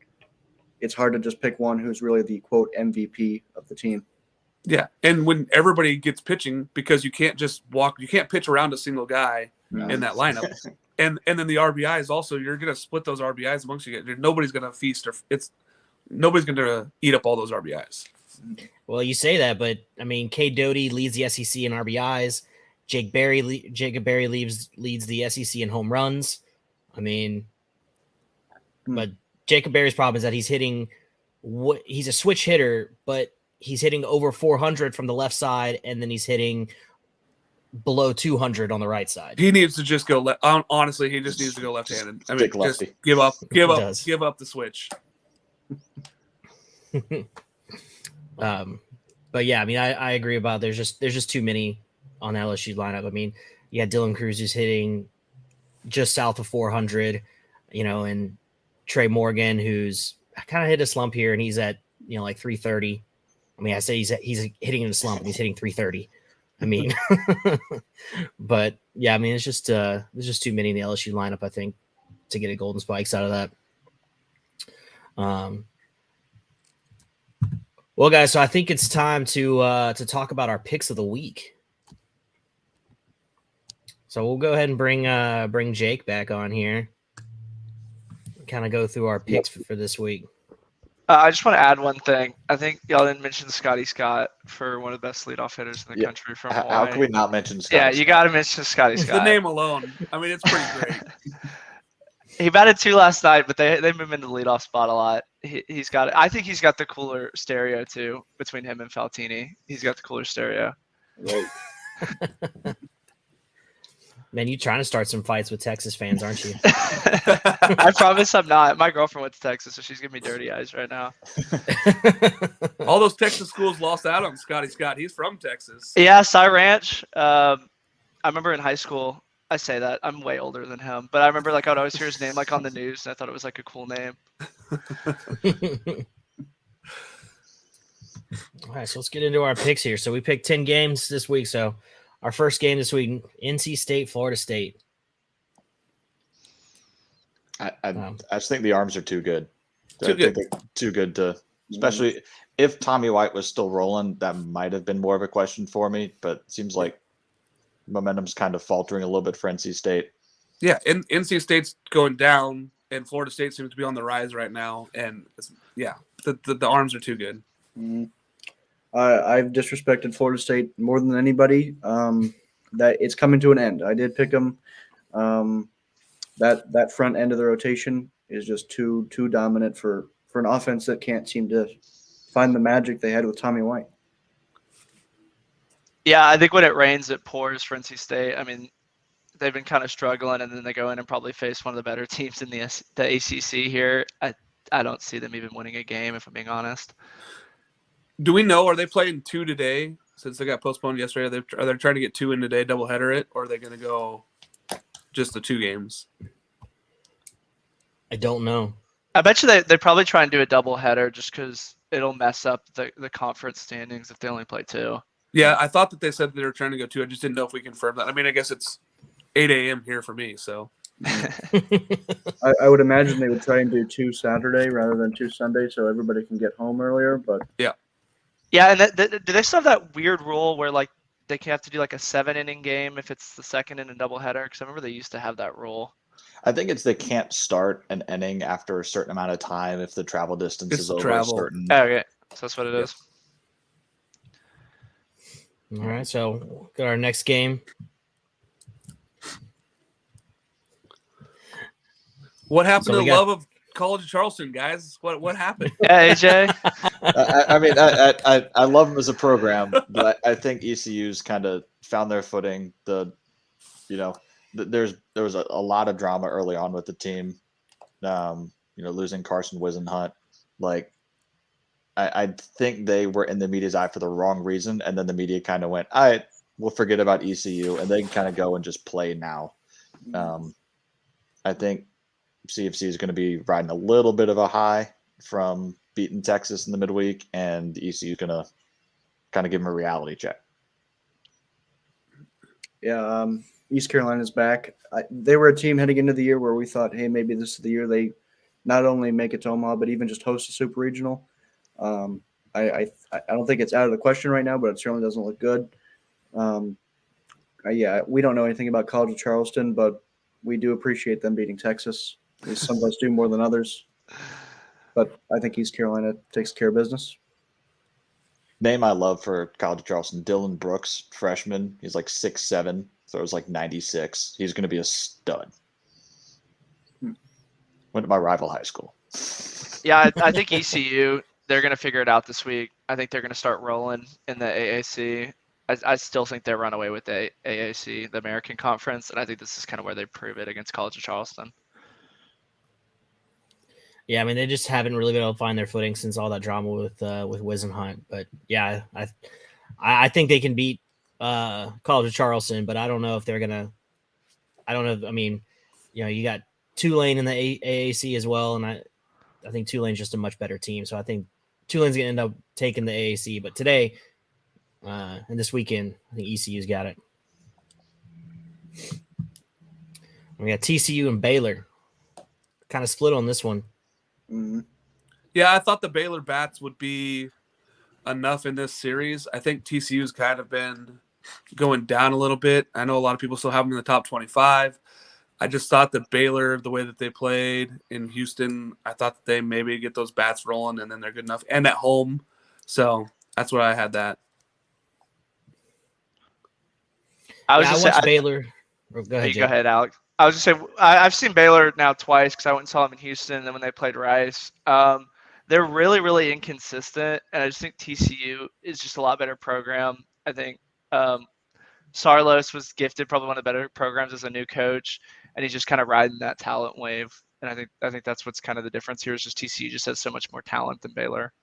it's hard to just pick one who's really the quote MVP of the team. Yeah, and when everybody gets pitching, because you can't pitch around a single guy in that lineup, and then the RBIs also, you're gonna split those RBIs amongst you. Nobody's gonna feast, nobody's gonna eat up all those RBIs. Well, you say that, but I mean, Cade Doughty leads the SEC in RBIs. Jacob Berry leads the SEC in home runs. I mean. But Jacob Berry's problem is that he's a switch hitter, but he's hitting over 400 from the left side, and then he's hitting below 200 on the right side. He needs to just go honestly, he just needs to go left-handed. I mean, just give up the switch. But yeah, I mean, I agree about there's just too many on the LSU lineup. I mean, you had Dylan Cruz who's hitting just south of 400, and Trey Morgan, who's kind of hit a slump here, and he's at like 330. I mean, I say he's hitting in a slump, and he's hitting 330. I mean, but yeah, I mean, it's just there's just too many in the LSU lineup, I think, to get a Golden Spikes out of that. Well, guys, so I think it's time to talk about our picks of the week. So we'll go ahead and bring Jake back on here. Kind of go through our picks for this week. I just want to add one thing. I think y'all didn't mention Scotty Scott for one of the best leadoff hitters in the country from Hawaii. How can we not mention Scotty Scott? You got to mention Scotty Scott. The name alone. I mean, it's pretty great. He batted 2 last night, but they move him into the leadoff spot a lot. He's got. I think he's got the cooler stereo too between him and Faltini. He's got the cooler stereo. Right. Man, you trying to start some fights with Texas fans, aren't you? I promise I'm not. My girlfriend went to Texas, so she's giving me dirty eyes right now. All those Texas schools lost out on Scotty Scott. He's from Texas. Yeah, Cy Ranch. I remember in high school, I say that. I'm way older than him. But I remember I'd always hear his name on the news, and I thought it was a cool name. All right, so let's get into our picks here. So we picked 10 games this week. So our first game this week, NC State, Florida State. I just think the arms are too good. Too good to, especially if Tommy White was still rolling, that might have been more of a question for me, but it seems like momentum's kind of faltering a little bit for NC State. Yeah, and NC State's going down, and Florida State seems to be on the rise right now. And the arms are too good. Mm-hmm. I've disrespected Florida State more than anybody. That it's coming to an end. I did pick them. That front end of the rotation is just too dominant for an offense that can't seem to find the magic they had with Tommy White. Yeah, I think when it rains, it pours for NC State. I mean, they've been kind of struggling, and then they go in and probably face one of the better teams in the ACC here. I don't see them even winning a game, if I'm being honest. Do we know, are they playing 2 today since they got postponed yesterday? Are they trying to get 2 in today, doubleheader it, or are they going to go just the 2 games? I don't know. I bet you they probably try and do a doubleheader just because it'll mess up the conference standings if they only play 2. Yeah, I thought that they said they were trying to go 2. I just didn't know if we confirmed that. I mean, I guess it's 8 a.m. here for me, so. I would imagine they would try and do 2 Saturday rather than 2 Sunday so everybody can get home earlier. But yeah, and do they still have that weird rule where like they have to do like a 7-inning game if it's the second inning doubleheader? Because I remember they used to have that rule. I think it's they can't start an inning after a certain amount of time if the travel distance is over a certain. Oh, okay, so that's what it is. All right, so got our next game. What happened to the got- love of College of Charleston, guys? What happened? Yeah, AJ. I mean, I love them as a program, but I think ECU's kind of found their footing. There was a lot of drama early on with the team. Losing Carson Wisenhunt. Like, I think they were in the media's eye for the wrong reason, and then the media kind of went, "All right, we'll forget about ECU," and they can kind of go and just play now. I think CFC is going to be riding a little bit of a high from beating Texas in the midweek, and ECU is going to kind of give them a reality check. Yeah, East Carolina's back. They were a team heading into the year where we thought, hey, maybe this is the year they not only make it to Omaha, but even just host a super regional. I don't think it's out of the question right now, but it certainly doesn't look good. We don't know anything about College of Charleston, but we do appreciate them beating Texas. Some of us do more than others. But I think East Carolina takes care of business. Name I love for College of Charleston, Dylan Brooks, freshman. He's like 6'7", throws like 96. He's going to be a stud. Went to my rival high school. Yeah, I think ECU, they're going to figure it out this week. I think they're going to start rolling in the AAC. I still think they run away with the AAC, the American Conference, and I think this is kind of where they prove it against College of Charleston. Yeah, I mean, they just haven't really been able to find their footing since all that drama with Wisenhunt. But yeah, I think they can beat College of Charleston, but I don't know if they're gonna. I don't know. I mean, you got Tulane in the AAC as well, and I think Tulane's just a much better team. So I think Tulane's gonna end up taking the AAC. But today, and this weekend, I think ECU's got it. We got TCU and Baylor. Kind of split on this one. Mm-hmm. Yeah, I thought the Baylor bats would be enough in this series. I think TCU's kind of been going down a little bit. I know a lot of people still have them in the top 25. I just thought that Baylor, the way that they played in Houston, I thought that they maybe get those bats rolling and then they're good enough. And at home. So that's why I had that. I watched Baylor. Go ahead, Go ahead, Alex. I was just saying, I've seen Baylor now twice because I went and saw them in Houston, and then when they played Rice. They're really, really inconsistent, and I just think TCU is just a lot better program. I think Sarlos was gifted probably one of the better programs as a new coach, and he's just kind of riding that talent wave. And I think that's what's kind of the difference here is just TCU just has so much more talent than Baylor.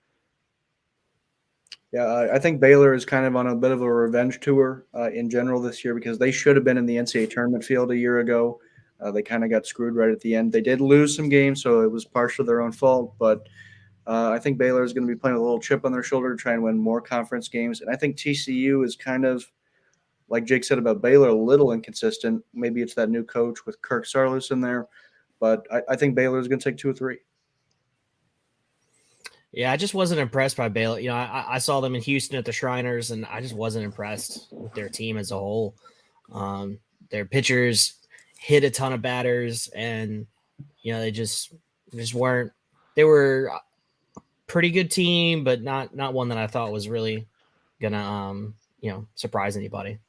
Yeah, I think Baylor is kind of on a bit of a revenge tour in general this year because they should have been in the NCAA tournament field a year ago. They kind of got screwed right at the end. They did lose some games, so it was partially their own fault. But I think Baylor is going to be playing a little chip on their shoulder to try and win more conference games. And I think TCU is kind of, like Jake said about Baylor, a little inconsistent. Maybe it's that new coach with Kirk Sarlos in there. But I think Baylor is going to take 2 or 3. Yeah, I just wasn't impressed by Baylor. I saw them in Houston at the Shriners, and I just wasn't impressed with their team as a whole. Their pitchers hit a ton of batters, and they just weren't. They were a pretty good team, but not one that I thought was really gonna surprise anybody.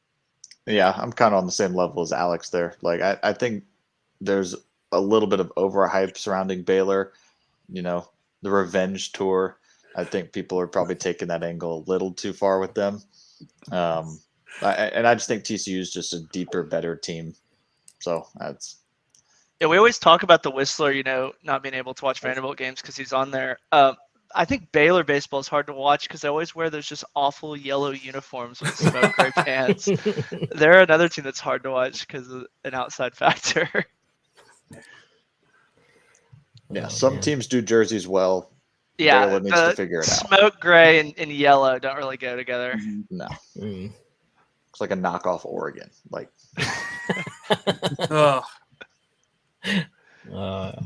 Yeah, I'm kind of on the same level as Alex there. Like I think there's a little bit of overhype surrounding Baylor. The revenge tour. I think people are probably taking that angle a little too far with them. I just think TCU is just a deeper, better team So that's Yeah, we always talk about the Whistler, not being able to watch Vanderbilt games because he's on there. I think Baylor baseball is hard to watch because they always wear those just awful yellow uniforms with smoke gray pants. They're another team that's hard to watch because of an outside factor. yeah. Oh, Some man. teams do jerseys well. Yeah, Baylor needs to figure it out. smoke gray and yellow don't really go together. No, Mm. it's like a knockoff Oregon. Like Ugh. All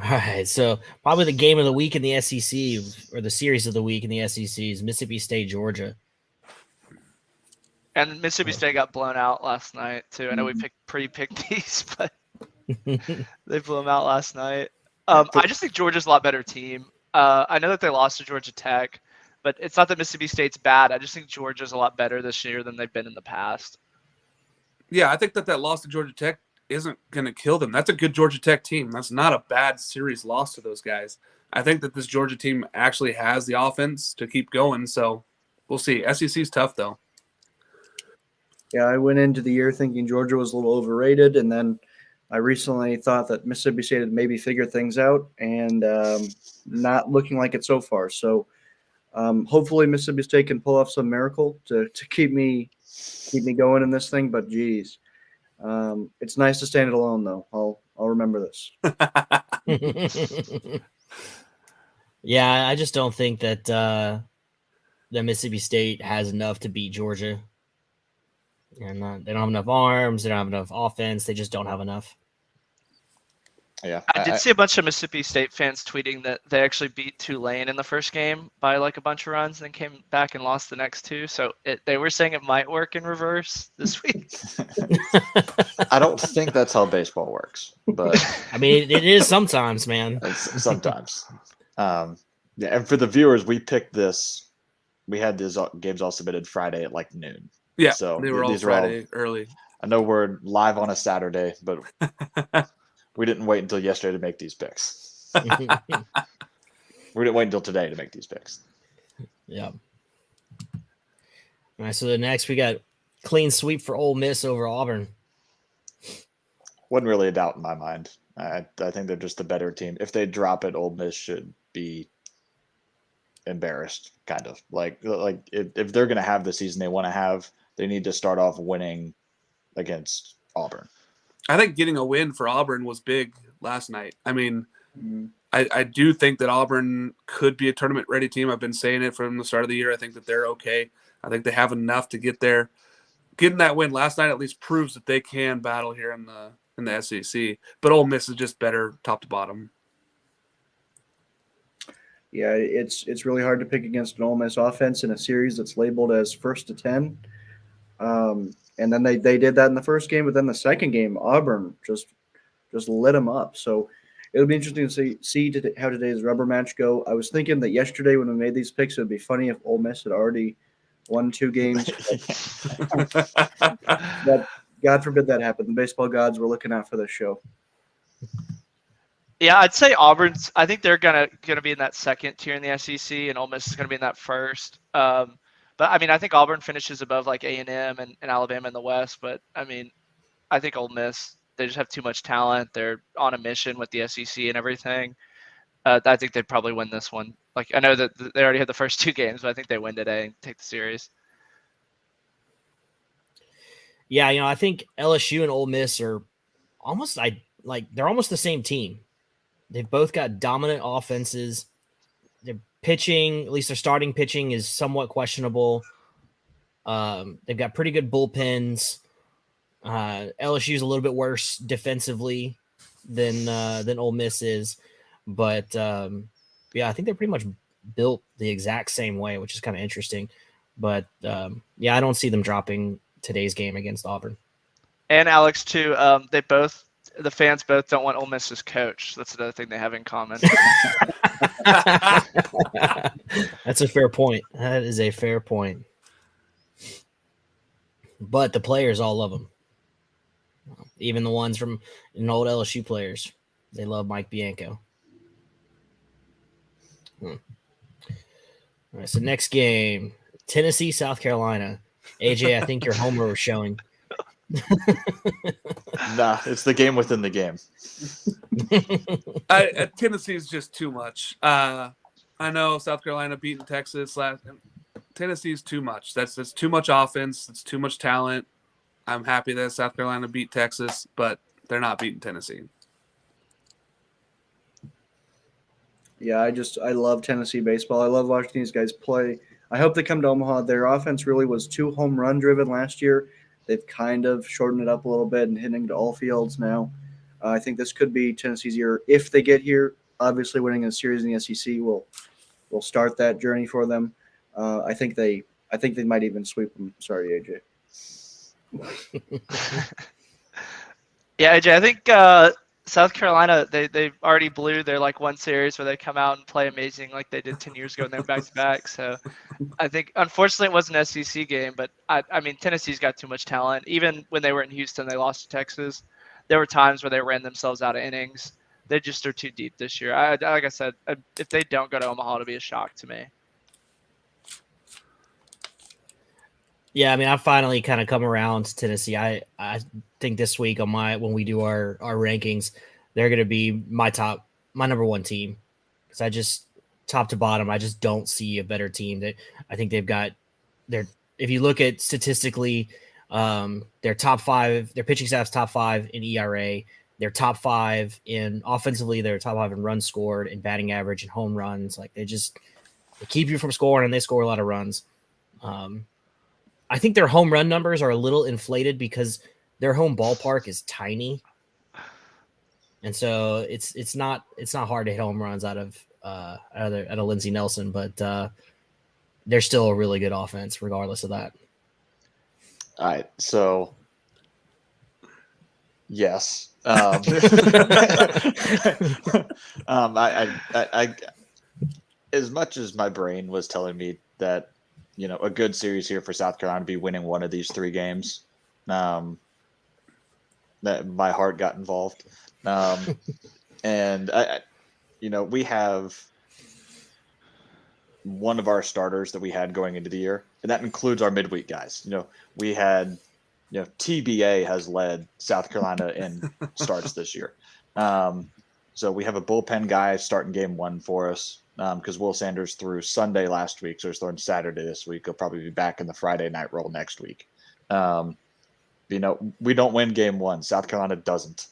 right, so probably the game of the week in the SEC, or the series of the week in the SEC, is Mississippi State, Georgia. And Mississippi State got blown out last night too. I know we Mhm. pre-picked these, but they blew them out last night. I just think Georgia's a lot better team. I know that they lost to Georgia Tech, but it's not that Mississippi State's bad. I just think Georgia's a lot better this year than they've been in the past. Yeah, I think that loss to Georgia Tech isn't going to kill them. That's a good Georgia Tech team. That's not a bad series loss to those guys. I think that this Georgia team actually has the offense to keep going, so we'll see. SEC's tough, though. Yeah, I went into the year thinking Georgia was a little overrated, and then I recently thought that Mississippi State had maybe figured things out, and not looking like it so far. So hopefully Mississippi State can pull off some miracle to keep me going in this thing. But geez, it's nice to stand it alone, though. I'll remember this. Yeah, I just don't think that that Mississippi State has enough to beat Georgia. And they don't have enough arms. They don't have enough offense. They just don't have enough. yeah, I did see a bunch of Mississippi State fans tweeting that they actually beat Tulane in the first game by like a bunch of runs and then came back and lost the next two. So they were saying it might work in reverse this week. I don't think that's how baseball works, but I mean, it is sometimes, man. sometimes. Yeah, and for the viewers, we picked this. We had these games all submitted Friday at like noon. Yeah, So they were all these are all- Friday early. I know we're live on a Saturday, but we didn't wait until yesterday to make these picks. We didn't wait until today to make these picks. Yeah. All right, so the next we got clean sweep for Ole Miss over Auburn. Wasn't really a doubt in my mind. I think they're just the better team. If they drop it, Ole Miss should be embarrassed, kind of. Like if they're going to have the season they want to have, they need to start off winning against Auburn. I think getting a win for Auburn was big last night. I mean, I do think that Auburn could be a tournament-ready team. I've been saying it from the start of the year. I think that they're okay. I think they have enough to get there. Getting that win last night at least proves that they can battle here in the SEC. But Ole Miss is just better top to bottom. Yeah, it's really hard to pick against an Ole Miss offense in a series that's labeled as 1st to 10. And then they did that in the first game, but then the second game, Auburn just lit them up. So it'll be interesting to see how today's rubber match go. I was thinking that yesterday when we made these picks, it would be funny if Ole Miss had already won 2 games. But God forbid that happened. The baseball gods were looking out for this show. Yeah, I'd say Auburn's. I think they're gonna be in that second tier in the SEC, and Ole Miss is gonna be in that first. But I mean, I think Auburn finishes above like A&M and Alabama in the West. But I mean, I think Ole Miss, they just have too much talent. They're on a mission with the SEC and everything. I think they'd probably win this one. Like I know that they already had the first 2 games, but I think they win today and take the series. Yeah, I think LSU and Ole Miss are almost they're almost the same team. They've both got dominant offenses. Their pitching, at least their starting pitching, is somewhat questionable. They've got pretty good bullpens. LSU's a little bit worse defensively than Ole Miss is, but yeah, I think they're pretty much built the exact same way, which is kind of interesting. But yeah, I don't see them dropping today's game against Auburn. And Alex too. The fans both don't want Ole Miss as coach. That's another thing they have in common. That's a fair point. That is a fair point. But the players all love him. Even the ones from old LSU players. They love Mike Bianco. All right, so next game, Tennessee, South Carolina. AJ, I think your homer was showing. Nah, it's the game within the game. Tennessee's just too much. I know South Carolina beating Texas last. Tennessee's too much. That's too much offense. It's too much talent. I'm happy that South Carolina beat Texas, but they're not beating Tennessee. Yeah, I love Tennessee baseball. I love watching these guys play. I hope they come to Omaha. Their offense really was too home run driven last year. They've kind of shortened it up a little bit and hitting to all fields now. I think this could be Tennessee's year if they get here. Obviously, winning a series in the SEC will start that journey for them. I think they might even sweep them. Sorry, AJ. Yeah, AJ, I think South Carolina, they already blew their like one series where they come out and play amazing like they did 10 years ago when they were back to back. So I think unfortunately it was an SEC game, but I mean Tennessee's got too much talent. Even when they were in Houston, they lost to Texas. There were times where they ran themselves out of innings. They just are too deep this year. Like I said, if they don't go to Omaha, it'll be a shock to me. Yeah, I mean, I finally kind of come around to Tennessee. I think this week when we do our rankings, they're going to be my number one team, because I just top to bottom, I just don't see a better team. That I think they've got if you look at statistically, their top five, their pitching staff's top five in ERA. They're top five in offensively. They're top five in runs scored, in batting average, and home runs. Like they keep you from scoring, and they score a lot of runs. I think their home run numbers are a little inflated because their home ballpark is tiny, and so it's not hard to hit home runs out of Lindsey Nelson, but they're still a really good offense regardless of that. All right, so yes, I as much as my brain was telling me that, you know, a good series here for South Carolina to be winning one of these three games, that my heart got involved. And we have one of our starters that we had going into the year, and that includes our midweek guys. We had, TBA has led South Carolina in starts this year. So we have a bullpen guy starting game one for us, because Will Sanders threw Sunday last week, so he's throwing Saturday this week. He'll probably be back in the Friday night role next week. We don't win game one. South Carolina doesn't.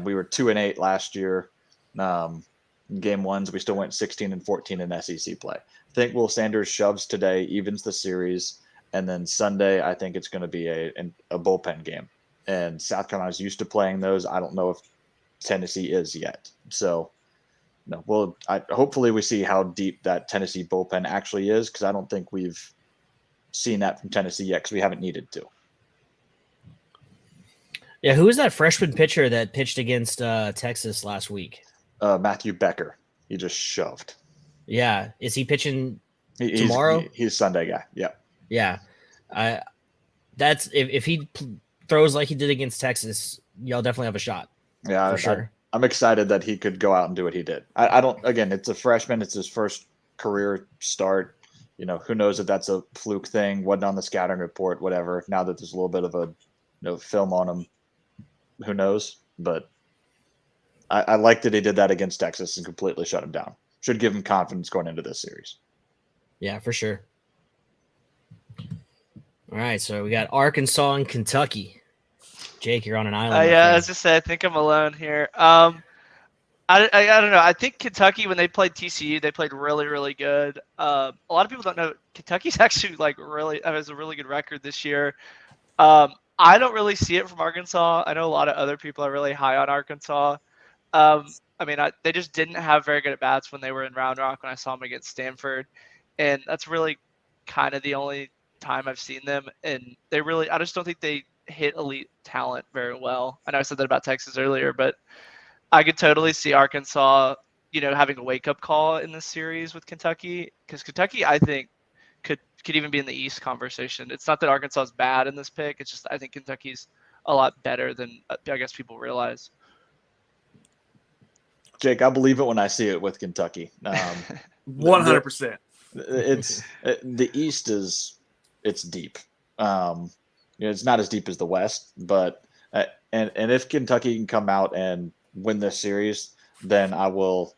We were 2-8 last year. Game ones, we still went 16-14 in SEC play. I think Will Sanders shoves today, evens the series, and then Sunday I think it's going to be a bullpen game. And South Carolina's used to playing those. I don't know if Tennessee is yet. So, no, hopefully we see how deep that Tennessee bullpen actually is, because I don't think we've seen that from Tennessee yet, because we haven't needed to. Yeah, who was that freshman pitcher that pitched against Texas last week? Matthew Becker. He just shoved. Yeah. Is he pitching tomorrow? He's Sunday guy. Yeah. Yeah. That's if he throws like he did against Texas, y'all definitely have a shot. Yeah, for sure. I'm excited that he could go out and do what he did. I don't. Again, it's a freshman. It's his first career start. Who knows if that's a fluke thing? Wasn't on the scouting report. Whatever. Now that there's a little bit of a film on him, who knows? But I like that he did that against Texas and completely shut him down. Should give him confidence going into this series. Yeah, for sure. All right, so we got Arkansas and Kentucky. Jake, you're on an island. Yeah, as I said, I think I'm alone here. I don't know. I think Kentucky, when they played TCU, they played really, really good. A lot of people don't know Kentucky's actually has a really good record this year. I don't really see it from Arkansas. I know a lot of other people are really high on Arkansas. They just didn't have very good at bats when they were in Round Rock when I saw them against Stanford, and that's really kind of the only time I've seen them. And I just don't think they hit elite talent very well. I know I said that about Texas earlier, but I could totally see Arkansas, having a wake-up call in this series with Kentucky, because Kentucky, I think, could even be in the East conversation. It's not that Arkansas is bad in this pick. It's just I think Kentucky's a lot better than I guess people realize. Jake, I believe it when I see it with Kentucky. 100%. It's the East it's deep. it's not as deep as the West, but and if Kentucky can come out and win this series, then I will,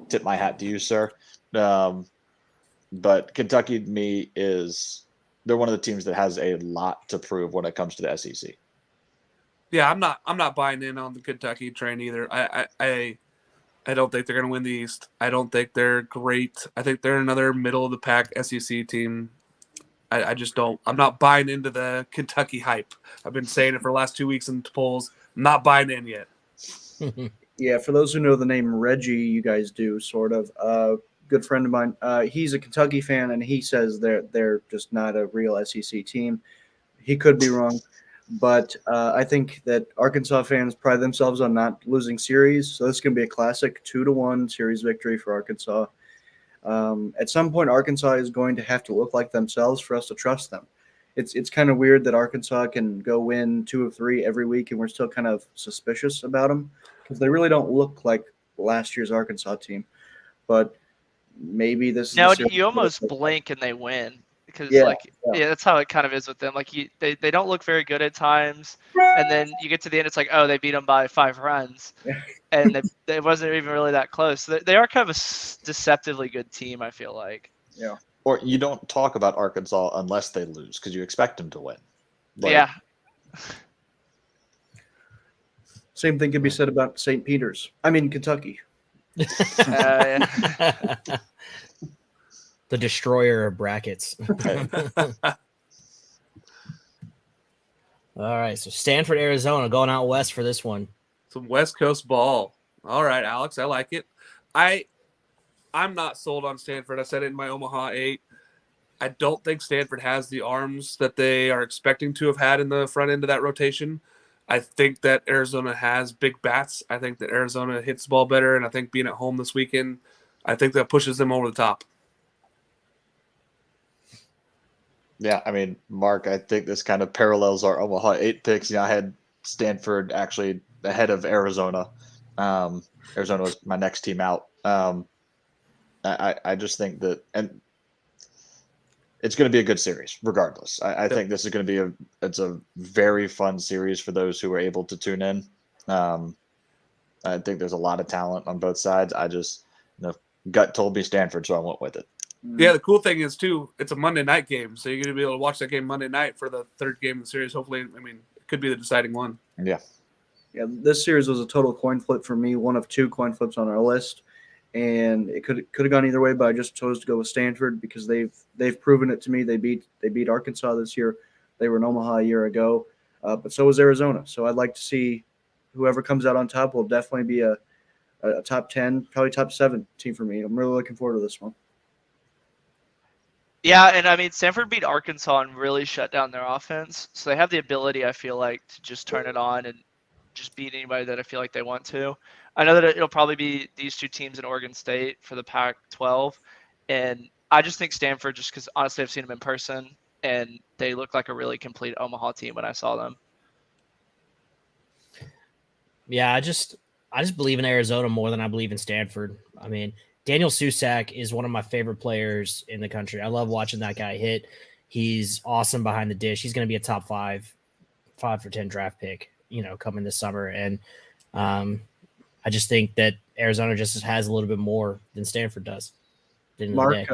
tip my hat to you, sir. But Kentucky to me they're one of the teams that has a lot to prove when it comes to the SEC. Yeah, I'm not buying in on the Kentucky train either. I don't think they're going to win the East. I don't think they're great. I think they're another middle of the pack SEC team. I just don't. I'm not buying into the Kentucky hype. I've been saying it for the last 2 weeks in polls. I'm not buying in yet. Yeah, for those who know the name Reggie, you guys do sort of. Good friend of mine. He's a Kentucky fan, and he says they're just not a real SEC team. He could be wrong, but I think that Arkansas fans pride themselves on not losing series. So this is going to be a classic 2-1 series victory for Arkansas. At some point, Arkansas is going to have to look like themselves for us to trust them. It's kind of weird that Arkansas can go win 2 of 3 every week, and we're still kind of suspicious about them because they really don't look like last year's Arkansas team. But maybe this is No, you almost blink and they win because that's how it kind of is with them. Like they don't look very good at times, and then you get to the end, it's like, oh, they beat them by 5 runs, and it wasn't even really that close. So they are kind of a deceptively good team, I feel like. Yeah. Or you don't talk about Arkansas unless they lose because you expect them to win. Yeah. Same thing can be said about Kentucky. The destroyer of brackets. All right, so Stanford, Arizona, going out west for this one. Some West Coast ball. All right, Alex, I like it. I'm not sold on Stanford. I said it in my Omaha 8. I don't think Stanford has the arms that they are expecting to have had in the front end of that rotation. I think that Arizona has big bats. I think that Arizona hits the ball better, and I think being at home this weekend, I think that pushes them over the top. Yeah, I mean, Mark, I think this kind of parallels our Omaha 8 picks. I had Stanford actually ahead of Arizona. Arizona was my next team out. I just think that, and it's going to be a good series regardless. I think this is going to be it's a very fun series for those who are able to tune in. I think there's a lot of talent on both sides. I just, gut told me Stanford, so I went with it. Yeah, the cool thing is, too, it's a Monday night game, so you're going to be able to watch that game Monday night for the third game of the series. Hopefully, it could be the deciding one. Yeah. Yeah, this series was a total coin flip for me, one of 2 coin flips on our list, and it could have gone either way, but I just chose to go with Stanford because they've proven it to me. They beat Arkansas this year. They were in Omaha a year ago, but so was Arizona. So I'd like to see whoever comes out on top will definitely be a top 10, probably top 7 team for me. I'm really looking forward to this one. Yeah, and Stanford beat Arkansas and really shut down their offense. So they have the ability, I feel like, to just turn it on and just beat anybody that I feel like they want to. I know that it'll probably be these 2 teams in Oregon State for the Pac-12. And I just think Stanford, just because honestly I've seen them in person, and they look like a really complete Omaha team when I saw them. Yeah, I just believe in Arizona more than I believe in Stanford. Daniel Susac is one of my favorite players in the country. I love watching that guy hit. He's awesome behind the dish. He's going to be a top 5 for 10 draft pick, coming this summer. And I just think that Arizona just has a little bit more than Stanford does. Mark,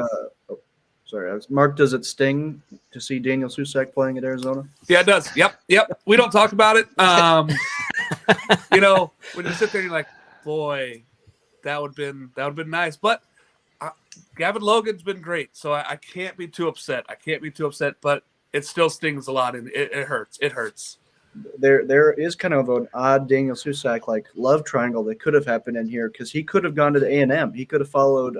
Mark, does it sting to see Daniel Susac playing at Arizona? Yeah, it does. Yep. We don't talk about it. When you sit there, you're like, boy, that would have been nice. But Gavin Logan's been great, so I can't be too upset. But it still stings a lot, and it hurts. It hurts. There is kind of an odd Daniel Susac love triangle that could have happened in here because he could have gone to the A&M. He could have followed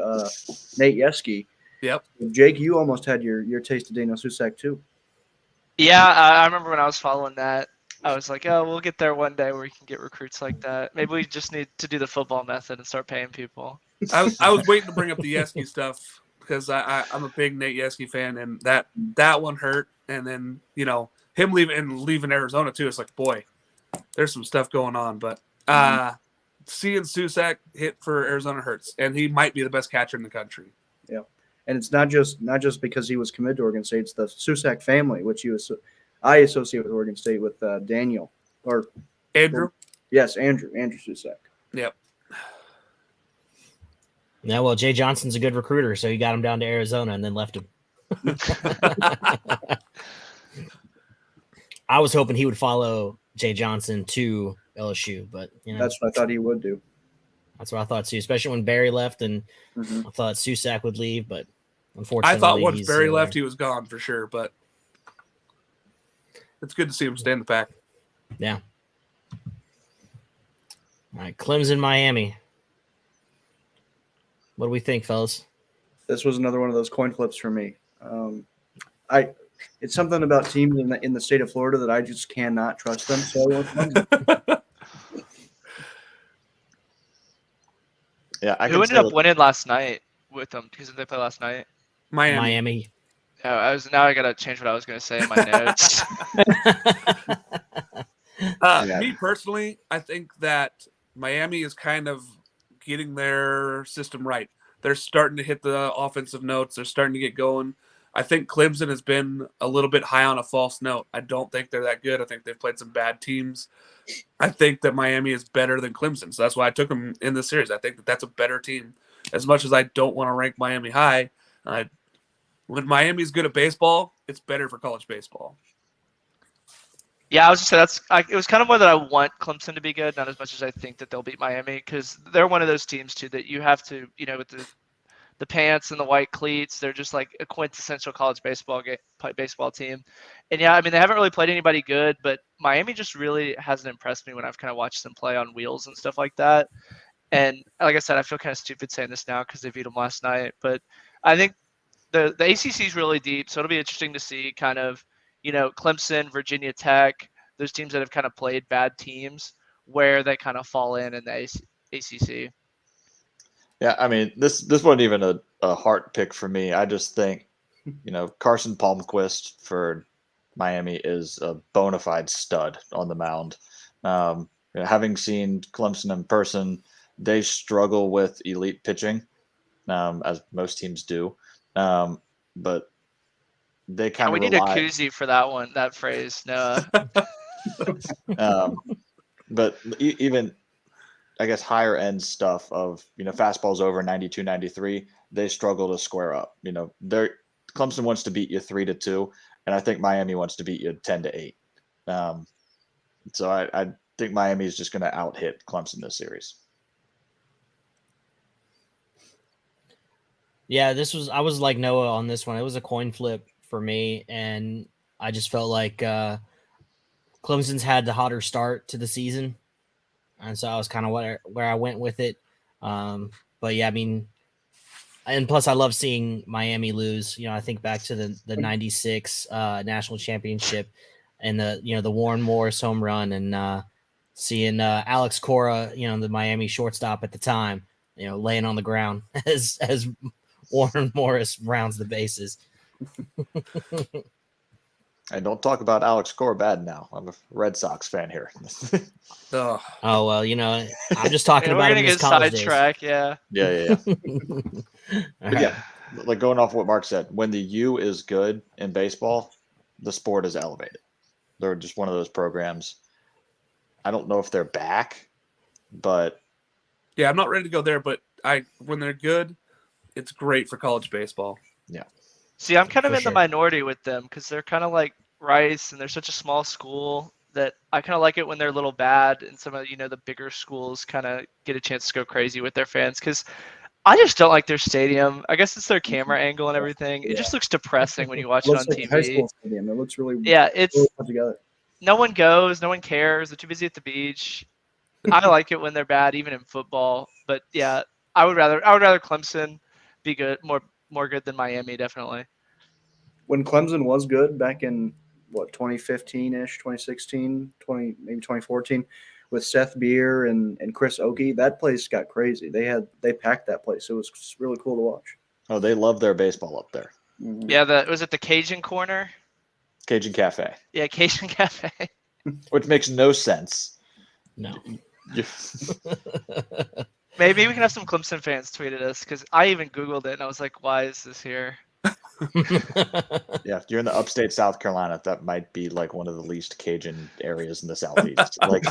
Nate Yeske. Yep. Jake, you almost had your taste of Daniel Susac too. Yeah, I remember when I was following that. I was like, oh, we'll get there one day where we can get recruits like that. Maybe we just need to do the football method and start paying people. I was waiting to bring up the Yeske stuff because I'm a big Nate Yeske fan, and that one hurt. And then, him leaving Arizona too. It's like, boy, there's some stuff going on. But seeing Susac hit for Arizona hurts, and he might be the best catcher in the country. Yeah, and it's not just because he was committed to Oregon State. It's the Susac family, which he was I associate with Oregon State with Daniel or Andrew. yes, Andrew Susak. Yep. Yeah, well, Jay Johnson's a good recruiter, so he got him down to Arizona and then left him. I was hoping he would follow Jay Johnson to LSU, but That's what I thought he would do. That's what I thought too, especially when Barry left, and I thought Susak would leave, but unfortunately, I thought once Barry left, he was gone for sure. But it's good to see him stay in the pack. Yeah. All right, Clemson, Miami. What do we think, fellas? This was another one of those coin flips for me. It's something about teams in the state of Florida that I just cannot trust them. So I went Clemson. Yeah, Who ended up winning last night with them? Because they played last night. Miami. Oh, I gotta change what I was gonna say in my notes. Me personally, I think that Miami is kind of getting their system right. They're starting to hit the offensive notes. They're starting to get going. I think Clemson has been a little bit high on a false note. I don't think they're that good. I think they've played some bad teams. I think that Miami is better than Clemson. So that's why I took them in this series. I think that that's a better team. As much as I don't want to rank Miami high, when Miami's good at baseball, it's better for college baseball. Yeah, I was just saying it was kind of more that I want Clemson to be good, not as much as I think that they'll beat Miami, because they're one of those teams too that you have to, with the pants and the white cleats, they're just like a quintessential college baseball team. And yeah, I mean, they haven't really played anybody good, but Miami just really hasn't impressed me when I've kind of watched them play on wheels and stuff like that. And like I said, I feel kind of stupid saying this now because they beat them last night, but I think the ACC is really deep, so it'll be interesting to see kind of, Clemson, Virginia Tech, those teams that have kind of played bad teams, where they kind of fall in the ACC. Yeah, I mean, this wasn't even a heart pick for me. I just think, Carson Palmquist for Miami is a bona fide stud on the mound. Having seen Clemson in person, they struggle with elite pitching, as most teams do. But they kind of we need a koozie for that phrase, Noah. But even, I guess, higher end stuff of, fastballs over 92, 93, they struggle to square up. Clemson wants to beat you 3-2, and I think Miami wants to beat you 10-8. So I think Miami is just going to out-hit Clemson this series. Yeah, I was like Noah on this one. It was a coin flip for me, and I just felt like Clemson's had the hotter start to the season, and so I was kind of where I went with it. But yeah, I mean, and plus I love seeing Miami lose. I think back to the 96 national championship and the Warren Morris home run, and seeing Alex Cora, the Miami shortstop at the time, laying on the ground as Warren Morris rounds the bases. And don't talk about Alex Cora bad now. I'm a Red Sox fan here. Oh well, I'm just talking about we're him gonna his get college sidetracked. days. Yeah. Right. Yeah, like going off what Mark said, when the U is good in baseball, the sport is elevated. They're just one of those programs. I don't know if they're back, but yeah, I'm not ready to go there. But when they're good, it's great for college baseball. Yeah. See, I'm kind of in the minority with them because they're kind of like Rice, and they're such a small school that I kind of like it when they're a little bad, and some of the bigger schools kind of get a chance to go crazy with their fans, because I just don't like their stadium. I guess it's their camera angle and everything. It just looks depressing when you watch it on like TV. High school stadium. It looks really it's put together. No one goes, no one cares. They're too busy at the beach. I like it when they're bad, even in football. But yeah, I would rather Clemson be good, more good than Miami, definitely. When Clemson was good back in 2015-ish, 2016, maybe 2014, with Seth Beer and Chris Oakey, that place got crazy. They packed that place. It was really cool to watch. Oh, they love their baseball up there. Mm-hmm. Yeah, was it the Cajun Corner? Cajun Cafe. Yeah, Cajun Cafe. Which makes no sense. No. Maybe we can have some Clemson fans tweet at us, because I even Googled it and I was like, why is this here? Yeah, if you're in the upstate South Carolina, that might be like one of the least Cajun areas in the Southeast. Like,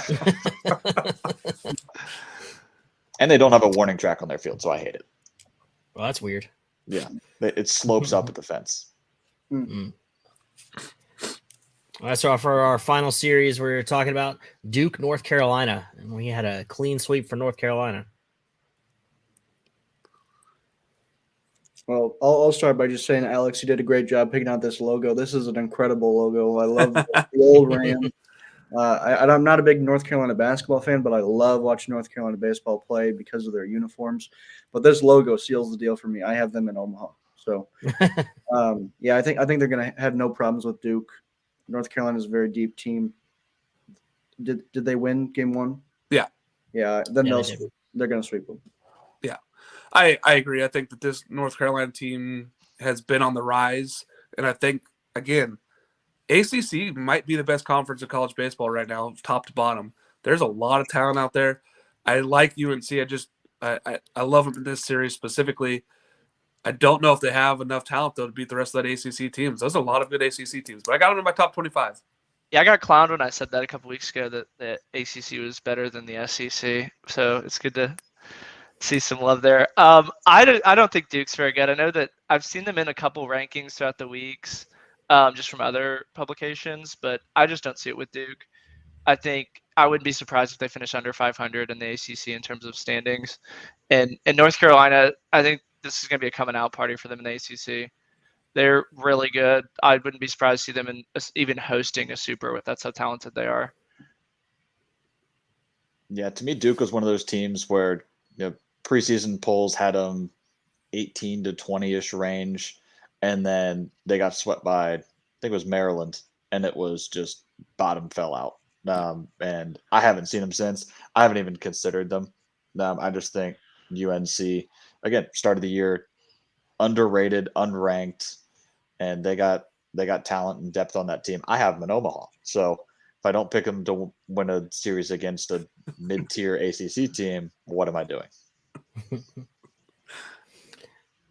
and they don't have a warning track on their field, so I hate it. Well, that's weird. Yeah, it slopes up at the fence. Mm. All right, so for our final series, we're talking about Duke, North Carolina, and we had a clean sweep for North Carolina. Well, I'll start by just saying, Alex, you did a great job picking out this logo. This is an incredible logo. I love the old Ram. I'm not a big North Carolina basketball fan, but I love watching North Carolina baseball play because of their uniforms. But this logo seals the deal for me. I have them in Omaha. So, yeah, I think they're going to have no problems with Duke. North Carolina is a very deep team. Did they win game 1? Yeah. Yeah, then Yeah, they're going to sweep them. Yeah, I agree. I think that this North Carolina team has been on the rise. And I think, again, ACC might be the best conference of college baseball right now, top to bottom. There's a lot of talent out there. I like UNC. I love them in this series specifically. I don't know if they have enough talent, though, to beat the rest of that ACC teams. There's a lot of good ACC teams, but I got them in my top 25. Yeah, I got clowned when I said that a couple weeks ago that the ACC was better than the SEC. So it's good to see some love there. I don't think Duke's very good. I know that I've seen them in a couple rankings throughout the weeks, just from other publications, but I just don't see it with Duke. I think I wouldn't be surprised if they finish under 500 in the ACC in terms of standings. And North Carolina, I think this is going to be a coming out party for them in the ACC. They're really good. I wouldn't be surprised to see them in even hosting a super. That's how talented they are. Yeah, to me, Duke was one of those teams where preseason polls had them 18 to 20-ish range, and then they got swept by, I think it was Maryland, and it was just bottom fell out. And I haven't seen them since. I haven't even considered them. I just think UNC, again, start of the year, underrated, unranked, and they got talent and depth on that team. I have them in Omaha. So if I don't pick them to win a series against a mid-tier ACC team, what am I doing?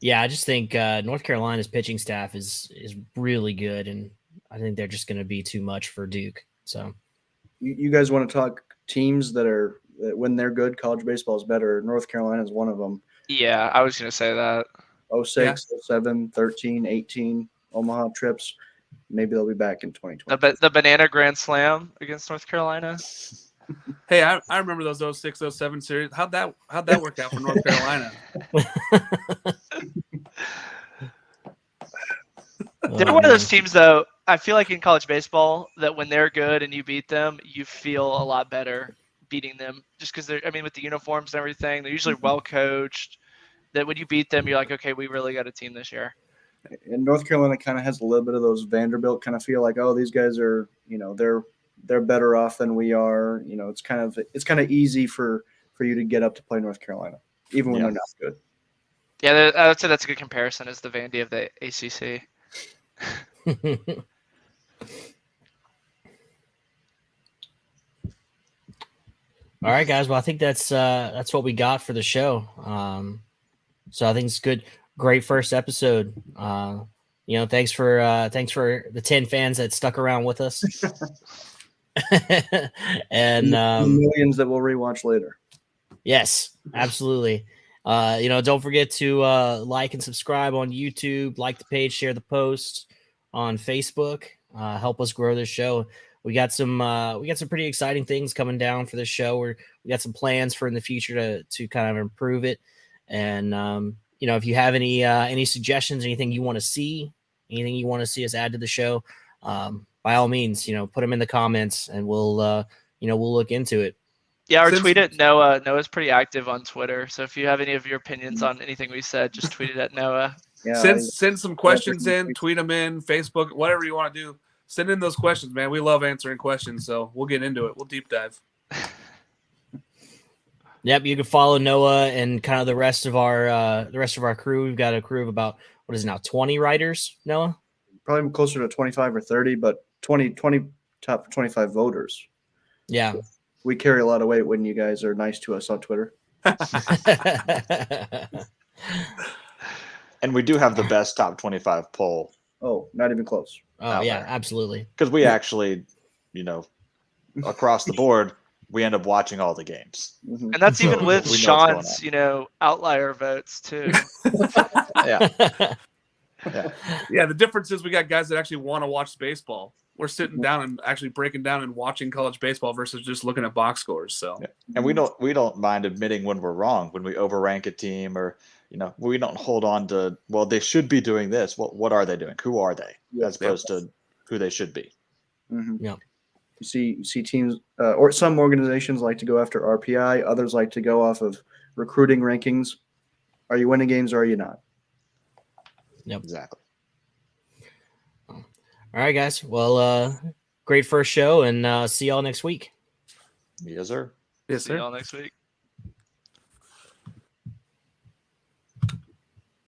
Yeah, I just think North Carolina's pitching staff is really good, and I think they're just going to be too much for Duke. So, you guys want to talk teams that when they're good, college baseball is better. North Carolina is one of them. Yeah, I was going to say that. 06, 07, 13, 18, Omaha trips. Maybe they'll be back in 2020. The Banana Grand Slam against North Carolina. Hey, I remember those 06, 07 series. How'd that work out for North Carolina? They're one of those teams, though, I feel like in college baseball, that when they're good and you beat them, you feel a lot better beating them. Just because with the uniforms and everything, they're usually well coached. That when you beat them, you're like, okay, we really got a team this year. And North Carolina kind of has a little bit of those Vanderbilt kind of feel, like, oh, these guys are, they're better off than we are. It's kind of easy for you to get up to play North Carolina, even when they're not good. Yeah, I would say that's a good comparison, is the Vandy of the ACC. All right, guys. Well, I think that's what we got for the show. So I think it's good. Great first episode. Thanks for the 10 fans that stuck around with us. And the millions that we'll rewatch later. Yes, absolutely. Don't forget to like and subscribe on YouTube, like the page, share the post on Facebook. Help us grow this show. We got some pretty exciting things coming down for this show. We got some plans for in the future to kind of improve it. And if you have any suggestions, anything you want to see, anything you want to see us add to the show, by all means, put them in the comments, and we'll look into it. Yeah, or tweet at Noah. Noah's pretty active on Twitter, so if you have any of your opinions on anything we said, just tweet it at Noah. Yeah, send some questions in, tweet them in, Facebook, whatever you want to do. Send in those questions, man. We love answering questions, so we'll get into it. We'll deep dive. Yep, you can follow Noah and kind of the rest of our crew. We've got a crew of about, what is it now, 20 writers, Noah? Probably closer to 25 or 30, but 20 top 25 voters. Yeah. So we carry a lot of weight when you guys are nice to us on Twitter. And we do have the best top 25 poll Oh, not even close. Oh out yeah, there. absolutely. Because we actually, across the board, we end up watching all the games. Mhm. And that's even So with we know what's going Sean's, outlier votes too. Yeah. Yeah, the difference is we got guys that actually want to watch baseball. We're sitting down and actually breaking down and watching college baseball versus just looking at box scores. So, Yeah. And we don't mind admitting when we're wrong, when we overrank a team, or we don't hold on to, well, they should be doing this. What are they doing? Who are they? Yeah. As opposed to who they should be. Mhm. Yeah. You see teams, or some organizations like to go after RPI. Others like to go off of recruiting rankings. Are you winning games or are you not? Exactly. All right, guys. Well, great first show, and see y'all next week. Yes, sir. yes, See sir. y'all next week.